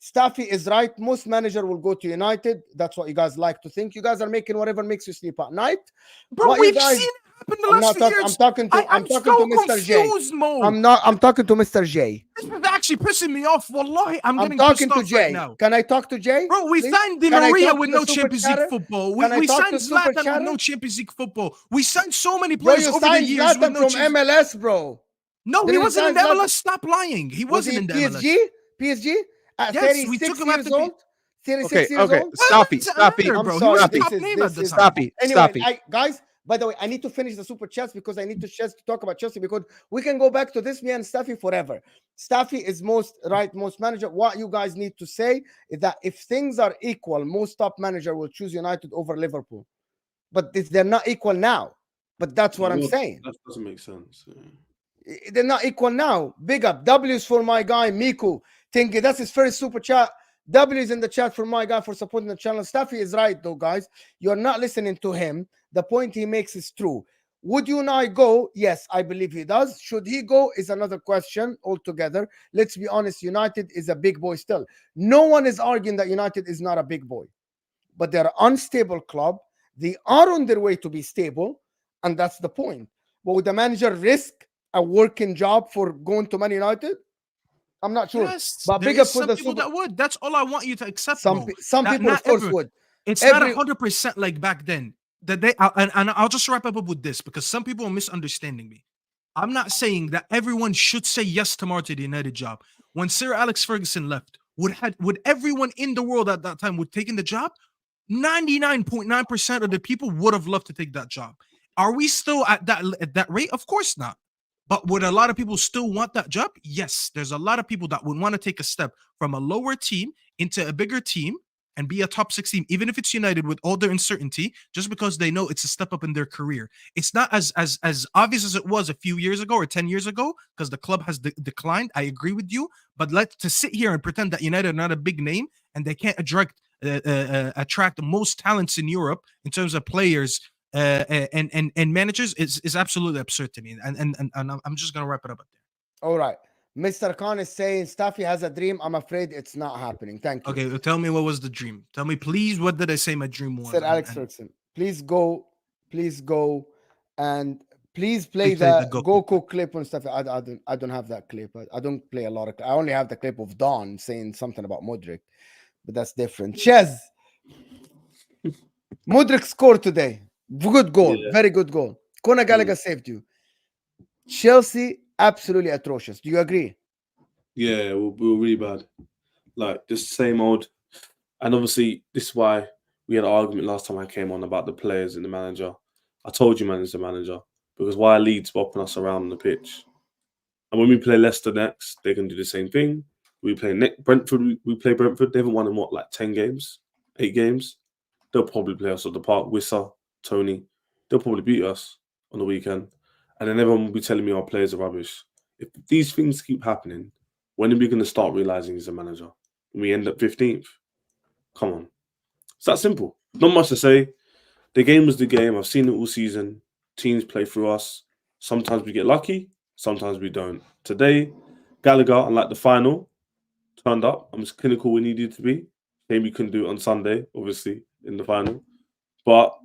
Speaker 1: Staffy is right. Most manager will go to United. That's what you guys like to think. You guys are making whatever makes you sleep at night.
Speaker 2: Bro,
Speaker 1: What you
Speaker 2: we've
Speaker 1: guys-
Speaker 2: seen it happen the
Speaker 1: I'm
Speaker 2: last
Speaker 1: not
Speaker 2: few
Speaker 1: talking.
Speaker 2: years.
Speaker 1: I'm talking to
Speaker 2: I'm
Speaker 1: Mr.
Speaker 2: so
Speaker 1: J.
Speaker 2: confused, Mo.
Speaker 1: I'm talking to Mr. J.
Speaker 2: This is actually pissing me off. Wallahi, I'm
Speaker 1: I'm
Speaker 2: getting
Speaker 1: talking
Speaker 2: pissed
Speaker 1: to
Speaker 2: off
Speaker 1: Jay.
Speaker 2: right now.
Speaker 1: Can I talk to Jay?
Speaker 2: Bro, we
Speaker 1: please?
Speaker 2: signed Di
Speaker 1: Can I
Speaker 2: Maria
Speaker 1: talk
Speaker 2: with
Speaker 1: to the
Speaker 2: no
Speaker 1: super
Speaker 2: Champions League
Speaker 1: chatter?
Speaker 2: football.
Speaker 1: Can I
Speaker 2: We
Speaker 1: talk
Speaker 2: signed
Speaker 1: to super
Speaker 2: Zlatan with
Speaker 1: chatter?
Speaker 2: no Champions League football. We signed so many
Speaker 1: Bro,
Speaker 2: players
Speaker 1: you
Speaker 2: over the
Speaker 1: signed
Speaker 2: years with
Speaker 1: Zlatan
Speaker 2: no
Speaker 1: from
Speaker 2: Champions.
Speaker 1: MLS, bro.
Speaker 2: No, he
Speaker 1: Didn't
Speaker 2: wasn't in
Speaker 1: sign Zlatan.
Speaker 2: MLS. Stop lying. He
Speaker 1: Was
Speaker 2: wasn't
Speaker 1: he
Speaker 2: in the
Speaker 1: PSG?
Speaker 2: MLS.
Speaker 1: PSG? At
Speaker 2: Yes, we
Speaker 1: 36
Speaker 2: took him
Speaker 1: years
Speaker 2: after P-
Speaker 1: old? 36 years
Speaker 4: Okay.
Speaker 1: old?
Speaker 4: Staffy,
Speaker 2: Doesn't
Speaker 4: Staffy.
Speaker 2: matter,
Speaker 1: I'm
Speaker 2: bro.
Speaker 1: sorry.
Speaker 2: He was a
Speaker 1: this
Speaker 2: top
Speaker 1: is-
Speaker 2: name
Speaker 1: this
Speaker 2: at the
Speaker 1: is-
Speaker 2: time.
Speaker 4: Staffy.
Speaker 1: Anyway,
Speaker 4: Staffy.
Speaker 1: guys, by the way, I need to finish the super chats because I need to talk about Chelsea because we can go back to this, me and Staffy forever. Staffy is most manager. What you guys need to say is that if things are equal, most top manager will choose United over Liverpool. But they're not equal now. But that's what I'm
Speaker 3: Well,
Speaker 1: saying.
Speaker 3: That doesn't make sense.
Speaker 1: They're not equal now. Big up. W's for my guy, Miku. Think that's his first super chat. W is in the chat for my guy for supporting the channel. Staffy is right, though, guys. You're not listening to him. The point he makes is true. Would Unai go? Yes, I believe he does. Should he go is another question altogether. Let's be honest, United is a big boy still. No one is arguing that United is not a big boy. But they're an unstable club. They are on their way to be stable, and that's the point. But would the manager risk a working job for going to Man United? I'm not sure.
Speaker 2: Yes,
Speaker 1: But
Speaker 2: there
Speaker 1: big up
Speaker 2: is
Speaker 1: for
Speaker 2: some
Speaker 1: the
Speaker 2: people
Speaker 1: super.
Speaker 2: that would. That's all I want you to accept.
Speaker 1: Some
Speaker 2: Mo.
Speaker 1: some
Speaker 2: That
Speaker 1: people,
Speaker 2: not
Speaker 1: of course,
Speaker 2: every-
Speaker 1: would.
Speaker 2: It's
Speaker 1: Every-
Speaker 2: not 100% like back then. That they and I'll just wrap up with this because some people are misunderstanding me. I'm not saying that everyone should say yes tomorrow to the United job. When Sir Alex Ferguson left, would everyone in the world at that time would taken the job? 99.9% of the people would have loved to take that job. Are we still at that rate? Of course not. But would a lot of people still want that job? Yes. There's a lot of people that would want to take a step from a lower team into a bigger team and be a top 6 team, even if it's United with all their uncertainty, just because they know it's a step up in their career. It's not as obvious as it was a few years ago or 10 years ago, because the club has declined. I agree with you. But to sit here and pretend that United are not a big name and they can't attract the most talents in Europe in terms of players and managers is absolutely absurd to me. And I'm just gonna wrap it up at there.
Speaker 1: All right. Mr. Khan is saying Staffy has a dream. I'm afraid it's not happening. Thank you.
Speaker 2: Okay, tell me what was the dream. Tell me, please, what did I say my dream was?
Speaker 1: Sir Alex Ferguson, please go, and please play
Speaker 2: Please play
Speaker 1: the
Speaker 2: the
Speaker 1: Goku clip and stuff. I don't have that clip. I don't play a lot of. I only have the clip of Don saying something about Modric, but that's different. Chez, Modric scored today. Good goal, very good goal. Conor Gallagher saved you. Chelsea absolutely atrocious. Do you agree?
Speaker 3: Yeah, we were really bad. Like this same old. And obviously, this is why we had an argument last time I came on about the players and the manager. I told you, man, it's the manager. Because why are Leeds bopping us around on the pitch? And when we play Leicester next, they can do the same thing. We play Brentford. We play Brentford. They haven't won in what, like 10 games, 8 games. They'll probably play us at the park. Wissa, Tony, they'll probably beat us on the weekend. And then everyone will be telling me our players are rubbish. If these things keep happening, when are we going to start realizing he's a manager? When we end up 15th? Come on. It's that simple. Not much to say. The game was the game. I've seen it all season. Teams play through us. Sometimes we get lucky. Sometimes we don't. Today, Gallagher, unlike the final, turned up. I'm as clinical we needed to be. Maybe we couldn't do it on Sunday, obviously, in the final. But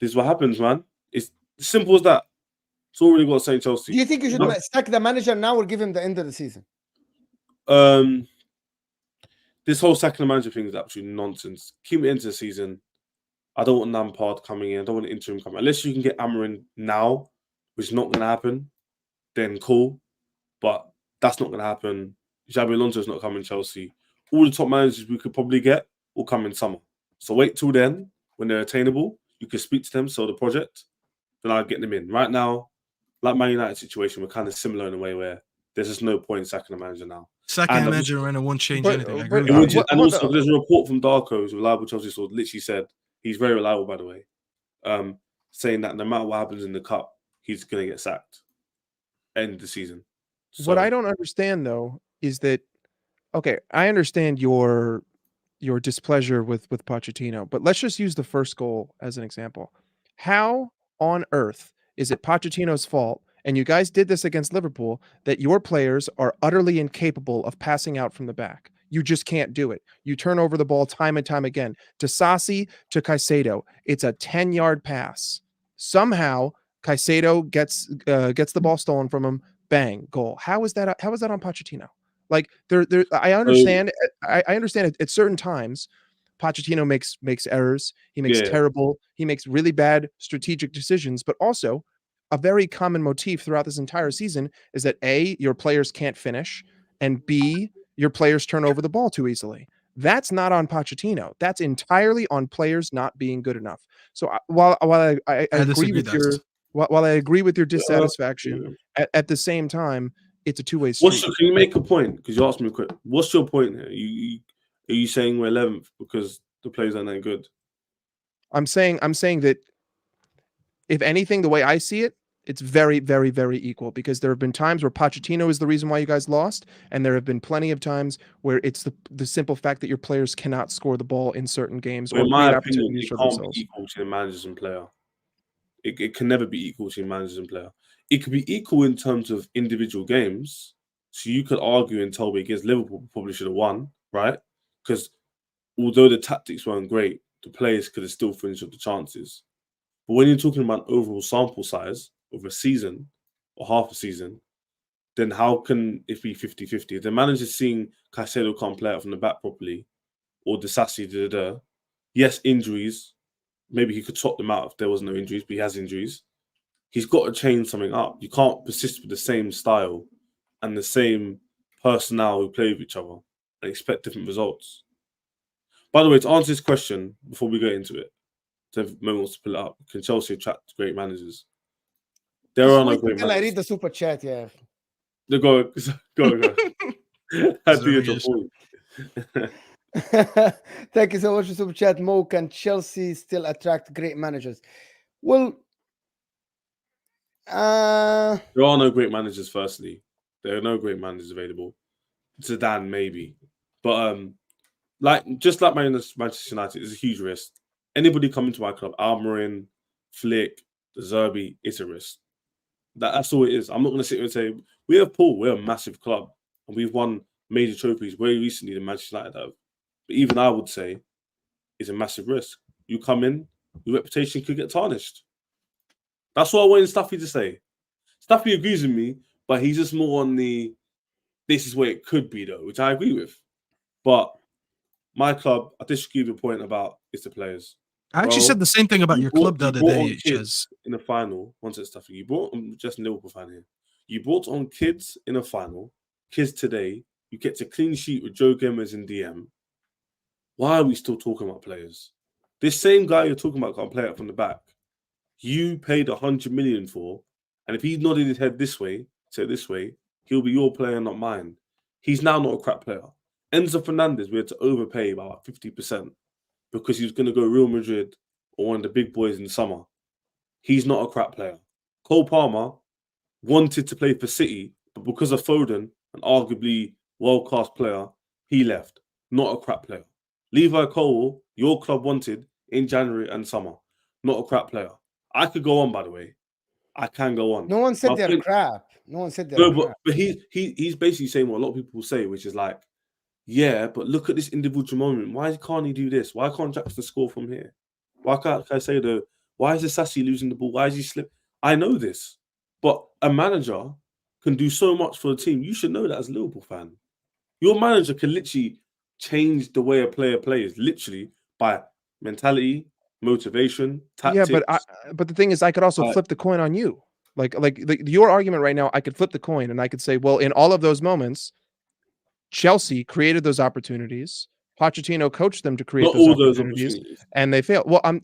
Speaker 3: this is what happens, man. It's simple as that. It's all really got to say Chelsea.
Speaker 1: Do you think you should sack the manager now or give him the end of the season?
Speaker 3: This whole sacking the manager thing is absolutely nonsense. Keep it into the season. I don't want Lampard coming in. I don't want an interim coming in. Unless you can get Amorim now, which is not going to happen, then cool. But that's not going to happen. Xabi Alonso's not coming Chelsea. All the top managers we could probably get will come in summer. So wait till then, when they're attainable, you can speak to them, sell the project, then I'll get them in. Right now, like Man United situation, we're kind of similar in a way where there's just no point in sacking the manager now.
Speaker 2: Sacking the manager and it won't change anything. I agree with
Speaker 3: you. And also, there's a report from Darko, who's a reliable Chelsea source, literally said, he's very reliable, by the way, saying that no matter what happens in the cup, he's going to get sacked. End of the season. So,
Speaker 4: what I don't understand, though, is that, okay, I understand your displeasure with Pochettino, but let's just use the first goal as an example. How on earth is it Pochettino's fault, and you guys did this against Liverpool, that your players are utterly incapable of passing out from the back? You just can't do it. You turn over the ball time and time again. To Sassi, to Caicedo, it's a 10-yard pass. Somehow, Caicedo gets the ball stolen from him. Bang, goal. How is that on Pochettino? Like I understand. I understand at certain times, Pochettino makes errors. He makes terrible. He makes really bad strategic decisions. But also, a very common motif throughout this entire season is that A, your players can't finish, and B, your players turn over the ball too easily. That's not on Pochettino. That's entirely on players not being good enough. So while I agree with your while I agree with your dissatisfaction, at the same time, it's a two-way street.
Speaker 3: Can you make a point? Because you asked me quick. What's your point here? Are you saying we're 11th because the players aren't that good?
Speaker 4: I'm saying that if anything, the way I see it, it's very, very, very equal, because there have been times where Pochettino is the reason why you guys lost, and there have been plenty of times where it's the simple fact that your players cannot score the ball in certain games or create opportunities for themselves.
Speaker 3: It can't be equal to the managers and player. It can never be equal to managers and player. It could be equal in terms of individual games. So you could argue and tell me against Liverpool probably should have won, right? Because although the tactics weren't great, the players could have still finished up the chances. But when you're talking about overall sample size of a season or half a season, then how can it be 50-50? If the manager's seeing Caicedo can't play out from the back properly, or Disasi, yes, injuries. Maybe he could swap them out if there was no injuries, but he has injuries. He's got to change something up. You can't persist with the same style and the same personnel who play with each other and expect different results. By the way, to answer this question, before we get into it, so if Mo wants to pull it up, can Chelsea attract great managers? There are no great managers.
Speaker 1: I read the super chat, yeah.
Speaker 3: Go. I do your point.
Speaker 1: Thank you so much for super chat. Mo, can Chelsea still attract great managers? Well,
Speaker 3: there are no great managers. Firstly, there are no great managers available. Zidane maybe, but just like Manchester United, is a huge risk. Anybody coming to our club, Amorim, Flick, De Zerbi, it's a risk. That's all it is. I'm not going to sit here and say we have Pull. We're a massive club, and we've won major trophies very recently than Manchester United have. But even I would say it's a massive risk. You come in, your reputation could get tarnished. That's what I wanted Staffy to say. Staffy agrees with me, but he's just more on the this is where it could be, though, which I agree with. But my club, I disagree with the point about it's the players.
Speaker 2: I actually said the same thing about your club the other day.
Speaker 3: In the final, once it's Staffy, I'm just a Liverpool fan here. You brought on kids in a final, kids today You get a clean sheet with Joe Gomez in DM. Why are we still talking about players? This same guy you're talking about can't play it from the back. You paid 100 million for, and if he nodded his head this way, say this way, he'll be your player, not mine. He's now not a crap player. Enzo Fernandez, we had to overpay about 50% because he was going to go Real Madrid or one of the big boys in the summer. He's not a crap player. Cole Palmer wanted to play for City, but because of Foden, an arguably world-class player, he left. Not a crap player. Levi Cole, your club wanted in January and summer. Not a crap player. I could go on, by the way. I can go on.
Speaker 1: No one said
Speaker 3: My
Speaker 1: they're
Speaker 3: point-
Speaker 1: crap. No one said they're
Speaker 3: No,
Speaker 1: crap.
Speaker 3: but he's basically saying what a lot of people say, which is like, yeah, but look at this individual moment. Why can't he do this? Why can't Jackson score from here? Why can't I say why is Sassy losing the ball? Why is he slip? I know this, but a manager can do so much for a team. You should know that as a Liverpool fan. Your manager can literally change the way a player plays, literally by mentality, motivation, tactics.
Speaker 4: Yeah, but the thing is, I could also flip the coin on you. Like your argument right now, I could flip the coin and I could say, well, in all of those moments, Chelsea created those opportunities. Pochettino coached them to create
Speaker 3: Not
Speaker 4: those
Speaker 3: all those
Speaker 4: opportunities,
Speaker 3: opportunities.
Speaker 4: and they failed. Well, I'm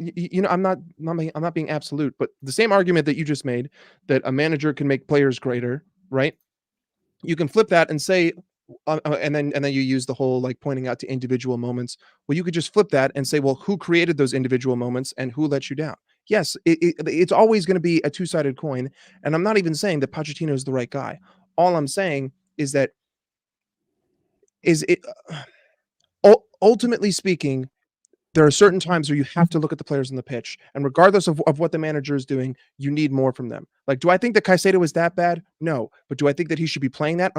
Speaker 4: not being absolute, but the same argument that you just made, that a manager can make players greater, right? You can flip that and say, and then you use the whole like pointing out to individual moments. Well, you could just flip that and say, well, who created those individual moments and who let you down? Yes, it's always going to be a two-sided coin, and I'm not even saying that Pochettino is the right guy. All I'm saying is that ultimately speaking, there are certain times where you have to look at the players on the pitch, and regardless of what the manager is doing, you need more from them. Like, do I think that Caicedo is that bad? No. But do I think that he should be playing that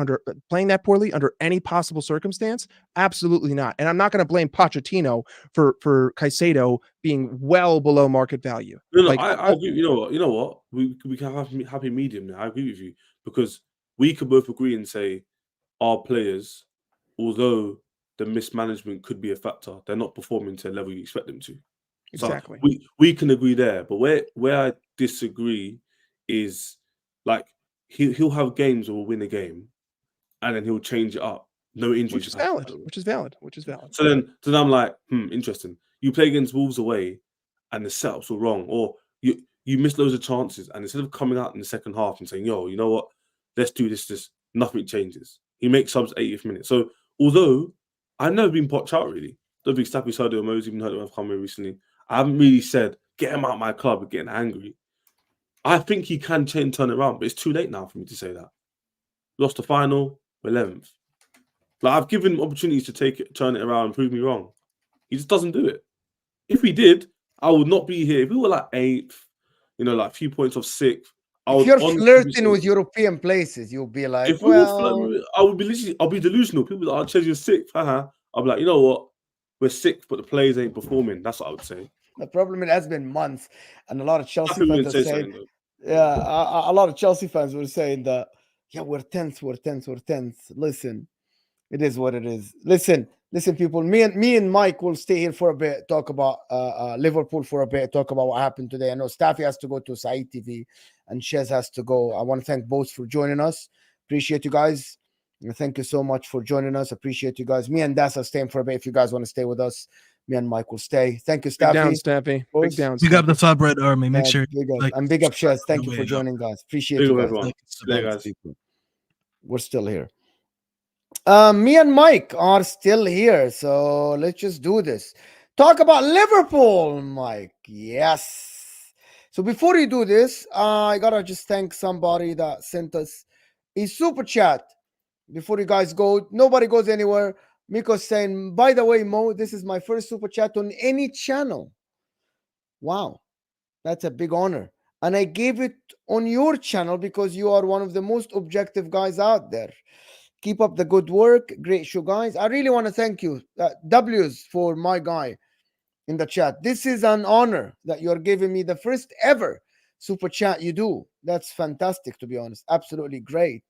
Speaker 4: poorly under any possible circumstance? Absolutely not. And I'm not going to blame Pochettino for Caicedo being well below market value.
Speaker 3: No,
Speaker 4: like,
Speaker 3: I agree. You know what? We can have a happy medium now. I agree with you because we could both agree and say our players, although the mismanagement could be a factor, they're not performing to the level you expect them to.
Speaker 4: Exactly.
Speaker 3: So we can agree there. But where I disagree is like he'll have games or will win a game and then he'll change it up. No injuries.
Speaker 4: Which is valid.
Speaker 3: So then I'm like, interesting. You play against Wolves away and the setups were wrong, or you miss loads of chances, and instead of coming out in the second half and saying, yo, you know what, let's do this, nothing changes. He makes subs 80th minute. So although I've never been Poch out really, don't think Staffy's heard it or Mo's even heard it when I've come here recently. I haven't really said, get him out of my club and getting angry. I think he can turn it around, but it's too late now for me to say that. Lost the final, 11th. Like, I've given him opportunities to turn it around and prove me wrong. He just doesn't do it. If he did, I would not be here. If we were like 8th, like a few points off 6th,
Speaker 1: if you're flirting with European places, you'll be like,
Speaker 3: if I'll be delusional. People that are Chelsea 6th, I'll be like, you know what? We're 6th, but the players ain't performing. That's what I would say.
Speaker 1: The problem, it has been months, and a lot of Chelsea fans are saying,
Speaker 3: a
Speaker 1: lot of Chelsea fans were saying that, yeah, we're 10th. Listen, it is what it is. Listen, people. Me and Mike will stay here for a bit, talk about Liverpool for a bit, talk about what happened today. I know Staffy has to go to Said TV, and Shez has to go. I want to thank both for joining us. Appreciate you guys. Thank you so much for joining us. Appreciate you guys. Me and Das are staying for a bit. If you guys want to stay with us, me and Mike will stay. Thank you, Staffy.
Speaker 4: Big down, Staffy. Big down.
Speaker 2: Big up the Top Red Army. Make sure.
Speaker 1: Big up. And big up, Shez. Thank you for joining, guys. Appreciate you guys.
Speaker 3: Everyone. Guys.
Speaker 1: We're still here. Me and Mike are still here. So let's just do this. Talk about Liverpool, Mike. Yes. So before you do this, I gotta just thank somebody that sent us a super chat. Before you guys go, nobody goes anywhere. Miko's saying, by the way, Mo, this is my first super chat on any channel. Wow, that's a big honor. And I gave it on your channel because you are one of the most objective guys out there. Keep up the good work. Great show, guys. I really want to thank you. W's for my guy in the chat. This is an honor that you're giving me the first ever super chat you do. That's fantastic, to be honest. Absolutely great.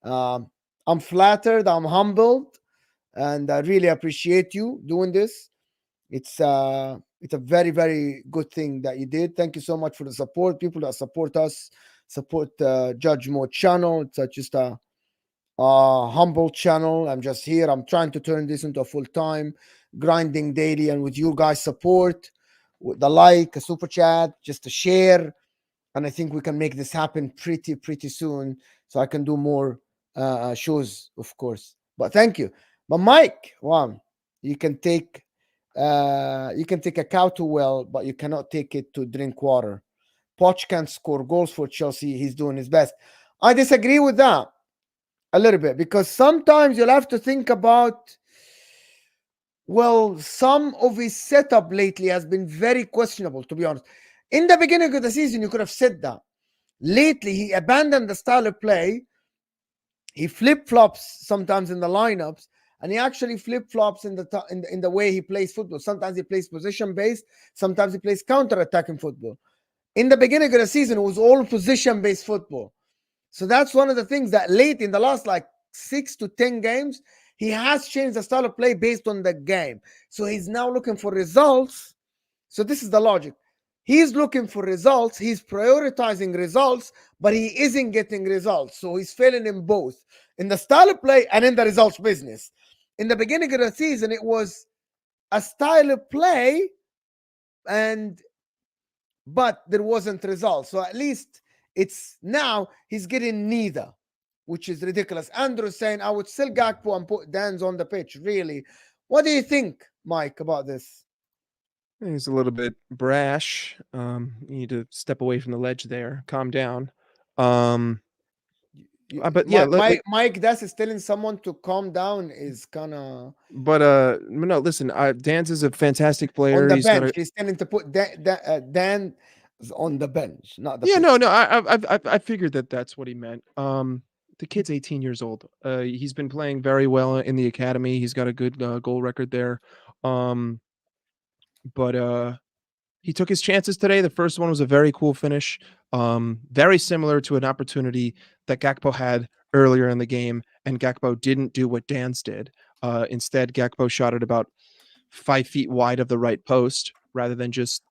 Speaker 1: I'm flattered. I'm humbled. And I really appreciate you doing this. It's a very, very good thing that you did. Thank you so much for the support. People that support us, support Judge Mo channel. It's just a humble channel. I'm just here. I'm trying to turn this into a full-time, grinding daily, and with you guys' support, with the like, a super chat, just a share, and I think we can make this happen pretty soon, so I can do more shows, of course. But thank you. But Mike, wow, you can take a cow to well, but you cannot take it to drink water. Poch can score goals for Chelsea. He's doing his best. I disagree with that a little bit, because sometimes you'll have to think about, well, some of his setup lately has been very questionable, to be honest. In the beginning of the season, you could have said that. Lately, he abandoned the style of play. He flip-flops sometimes in the lineups, and he actually flip-flops in the way he plays football. Sometimes he plays position-based, sometimes he plays counter-attacking football. In the beginning of the season, it was all position-based football. So that's one of the things that late in the last like 6 to 10 games, he has changed the style of play based on the game. So he's now looking for results. So this is the logic. He's looking for results. He's prioritizing results, but he isn't getting results. So he's failing in both, in the style of play and in the results business. In the beginning of the season, it was a style of play, but there wasn't results. So at least it's now he's getting neither, which is ridiculous. Andrew saying, I would sell Gakpo and put Dan's on the pitch. Really? What do you think, Mike, about this?
Speaker 4: He's a little bit brash. You need to step away from the ledge there. Calm down. But yeah,
Speaker 1: Mike, that's is telling someone to calm down is kind of.
Speaker 4: But no, listen. Dan's is a fantastic player.
Speaker 1: On the bench, he's telling to put Dan on the bench, not the.
Speaker 4: Yeah,
Speaker 1: pitch.
Speaker 4: no. I figured that's what he meant. The kid's 18 years old. He's been playing very well in the academy. He's got a good goal record there. But he took his chances today. The first one was a very cool finish. Very similar to an opportunity that Gakpo had earlier in the game, and Gakpo didn't do what Dan's did. Instead, Gakpo shot it about 5 feet wide of the right post rather than just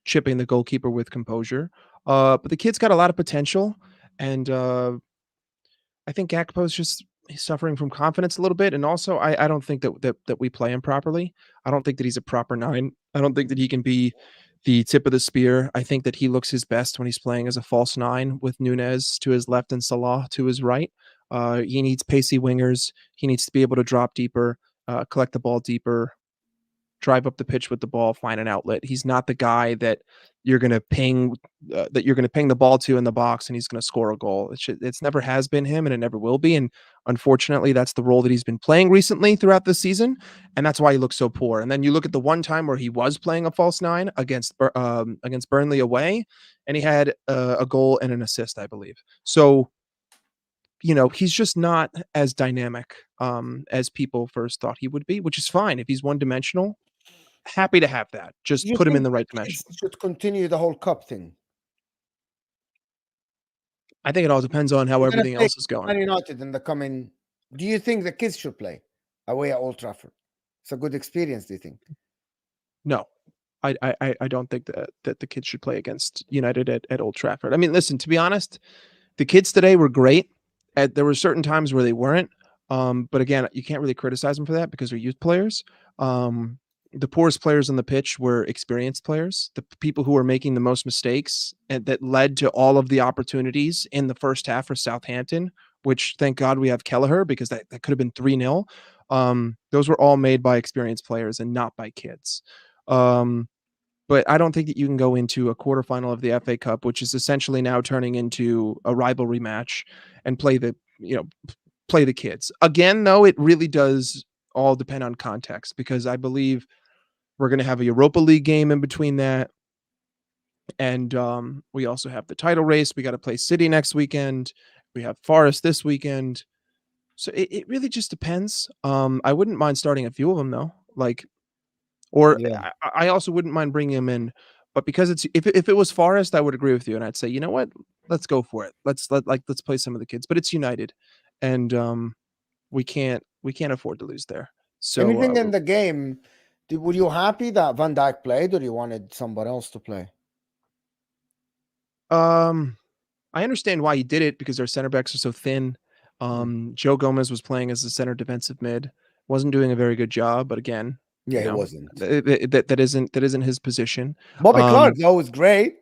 Speaker 4: chipping the goalkeeper with composure. But the kid's got a lot of potential, and I think Gakpo's just he's suffering from confidence a little bit, and also I don't think that we play him properly. I don't think that he's a proper 9. I don't think that he can be the tip of the spear. I think that he looks his best when he's playing as a false 9 with Nunez to his left and Salah to his right. He needs pacey wingers. He needs to be able to drop deeper, collect the ball deeper, drive up the pitch with the ball, find an outlet. He's not the guy that you're going to ping the ball to in the box and he's going to score a goal. It's never has been him, and it never will be. And unfortunately, that's the role that he's been playing recently throughout the season, and that's why he looks so poor. And then you look at the one time where he was playing a false 9 against Burnley away, and he had a goal and an assist, I believe. So, he's just not as dynamic as people first thought he would be, which is fine. If he's one-dimensional, happy to have that. Just put him in the right dimension.
Speaker 1: Should continue the whole cup thing.
Speaker 4: I think it all depends on how everything else is going.
Speaker 1: Man United in the coming. Do you think the kids should play away at Old Trafford? It's a good experience. Do you think?
Speaker 4: No, I don't think that the kids should play against United at Old Trafford. I mean, listen, to be honest, the kids today were great. There were certain times where they weren't. But again, you can't really criticize them for that because they're youth players. The poorest players on the pitch were experienced players, the people who were making the most mistakes, and that led to all of the opportunities in the first half for Southampton, which thank God we have Gallagher, because that could have been 3-0. Those were all made by experienced players and not by kids. But I don't think that you can go into a quarterfinal of the FA Cup, which is essentially now turning into a rivalry match, and play the kids. Again, though, it really does all depend on context, because I believe we're going to have a Europa League game in between that. And we also have the title race. We got to play City next weekend. We have Forest this weekend. So it really just depends. I wouldn't mind starting a few of them, though. I also wouldn't mind bringing him in. But because if it was Forest, I would agree with you, and I'd say, you know what, let's go for it. Let's play some of the kids. But it's United, and we can't afford to lose there. So
Speaker 1: anything in the game, were you happy that Van Dijk played, or you wanted somebody else to play?
Speaker 4: I understand why he did it, because our center backs are so thin. Joe Gomez was playing as a center defensive mid. Wasn't doing a very good job, but again,
Speaker 1: Yeah,
Speaker 4: you
Speaker 1: he
Speaker 4: know,
Speaker 1: wasn't.
Speaker 4: that isn't his position.
Speaker 1: Bobby Clark, though, was great.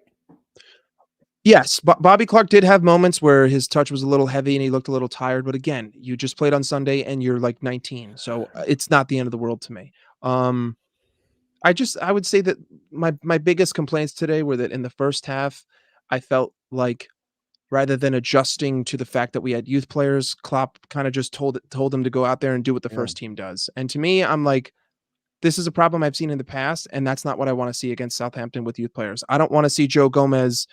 Speaker 4: Yes, Bobby Clark did have moments where his touch was a little heavy and he looked a little tired. But again, you just played on Sunday and you're like 19, so it's not the end of the world to me. I would say that my biggest complaints today were that in the first half, I felt like rather than adjusting to the fact that we had youth players, Klopp kind of just told them to go out there and do what the first team does. And to me, I'm like, this is a problem I've seen in the past, and that's not what I want to see against Southampton with youth players. I don't want to see Joe Gomez.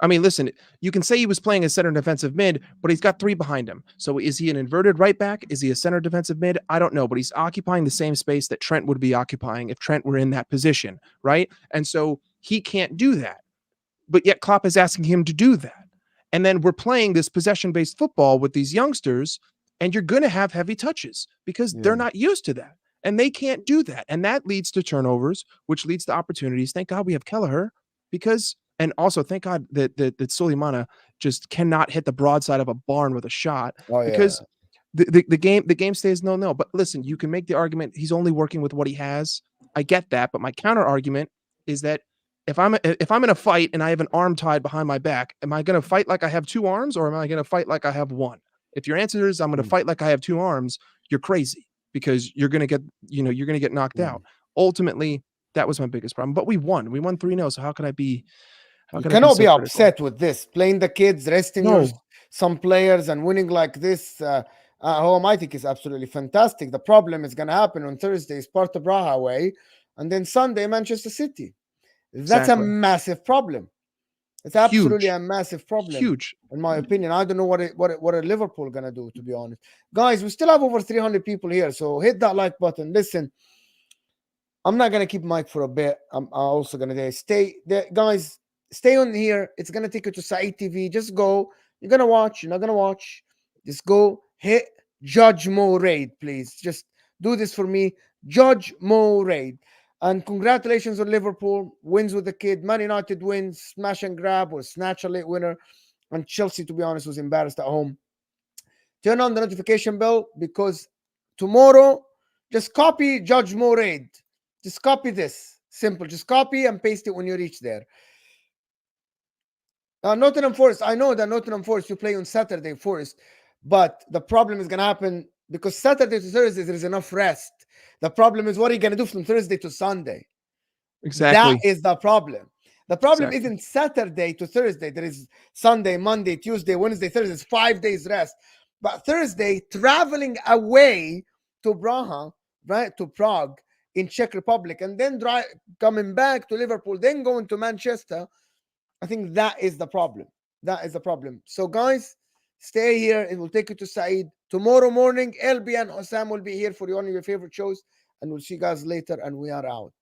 Speaker 4: I mean, listen, you can say he was playing a center defensive mid, but he's got 3 behind him. So is he an inverted right back? Is he a center defensive mid? I don't know, but he's occupying the same space that Trent would be occupying if Trent were in that position, right? And so he can't do that. But yet Klopp is asking him to do that. And then we're playing this possession-based football with these youngsters, and you're going to have heavy touches because they're not used to that. And they can't do that. And that leads to turnovers, which leads to opportunities. Thank God we have Gallagher because... And also, thank God that Suleimana just cannot hit the broadside of a barn with a shot because the game stays 0-0. But listen, you can make the argument he's only working with what he has. I get that, but my counter argument is that if I'm in a fight and I have an arm tied behind my back, am I going to fight like I have 2 arms or am I going to fight like I have 1? If your answer is I'm going to fight like I have 2 arms, you're crazy because you're going to get knocked out. Ultimately, that was my biggest problem. But we won. We won 3-0. So how could I be?
Speaker 1: You cannot be upset with this. Playing the kids, resting some players and winning like this at home, I think is absolutely fantastic. The problem is going to happen on Thursday, Sparta Braha away, and then Sunday, Manchester City. That's a massive problem. It's absolutely a massive problem.
Speaker 4: Huge.
Speaker 1: In my opinion. I don't know what a Liverpool going to do, to be honest. Guys, we still have over 300 people here, so hit that like button. Listen, I'm not going to keep Mike for a bit. I'm also going to stay there. Guys, stay on here. It's going to take you to Saeed TV. Just go. You're going to watch. You're not going to watch. Just go. Hit Judge Mo Raid, please. Just do this for me. Judge Mo Raid. And congratulations on Liverpool. Wins with the kid. Man United wins. Smash and grab or snatch a late winner. And Chelsea, to be honest, was embarrassed at home. Turn on the notification bell because tomorrow, just copy Judge Mo Raid. Just copy this. Simple. Just copy and paste it when you reach there. Nottingham Forest. I know that Nottingham Forest, you play on Saturday, Forest. But the problem is going to happen because Saturday to Thursday, there is enough rest. The problem is what are you going to do from Thursday to Sunday?
Speaker 4: Exactly.
Speaker 1: That is the problem. The problem isn't Saturday to Thursday. There is Sunday, Monday, Tuesday, Wednesday, Thursday. It's 5 days rest. But Thursday, traveling away to Braha, right, to Prague in Czech Republic, and then coming back to Liverpool, then going to Manchester. I think that is the problem. That is the problem. So, guys, stay here. It will take you to Saeed. Tomorrow morning, LB and Osam will be here for one of your favorite shows. And we'll see you guys later. And we are out.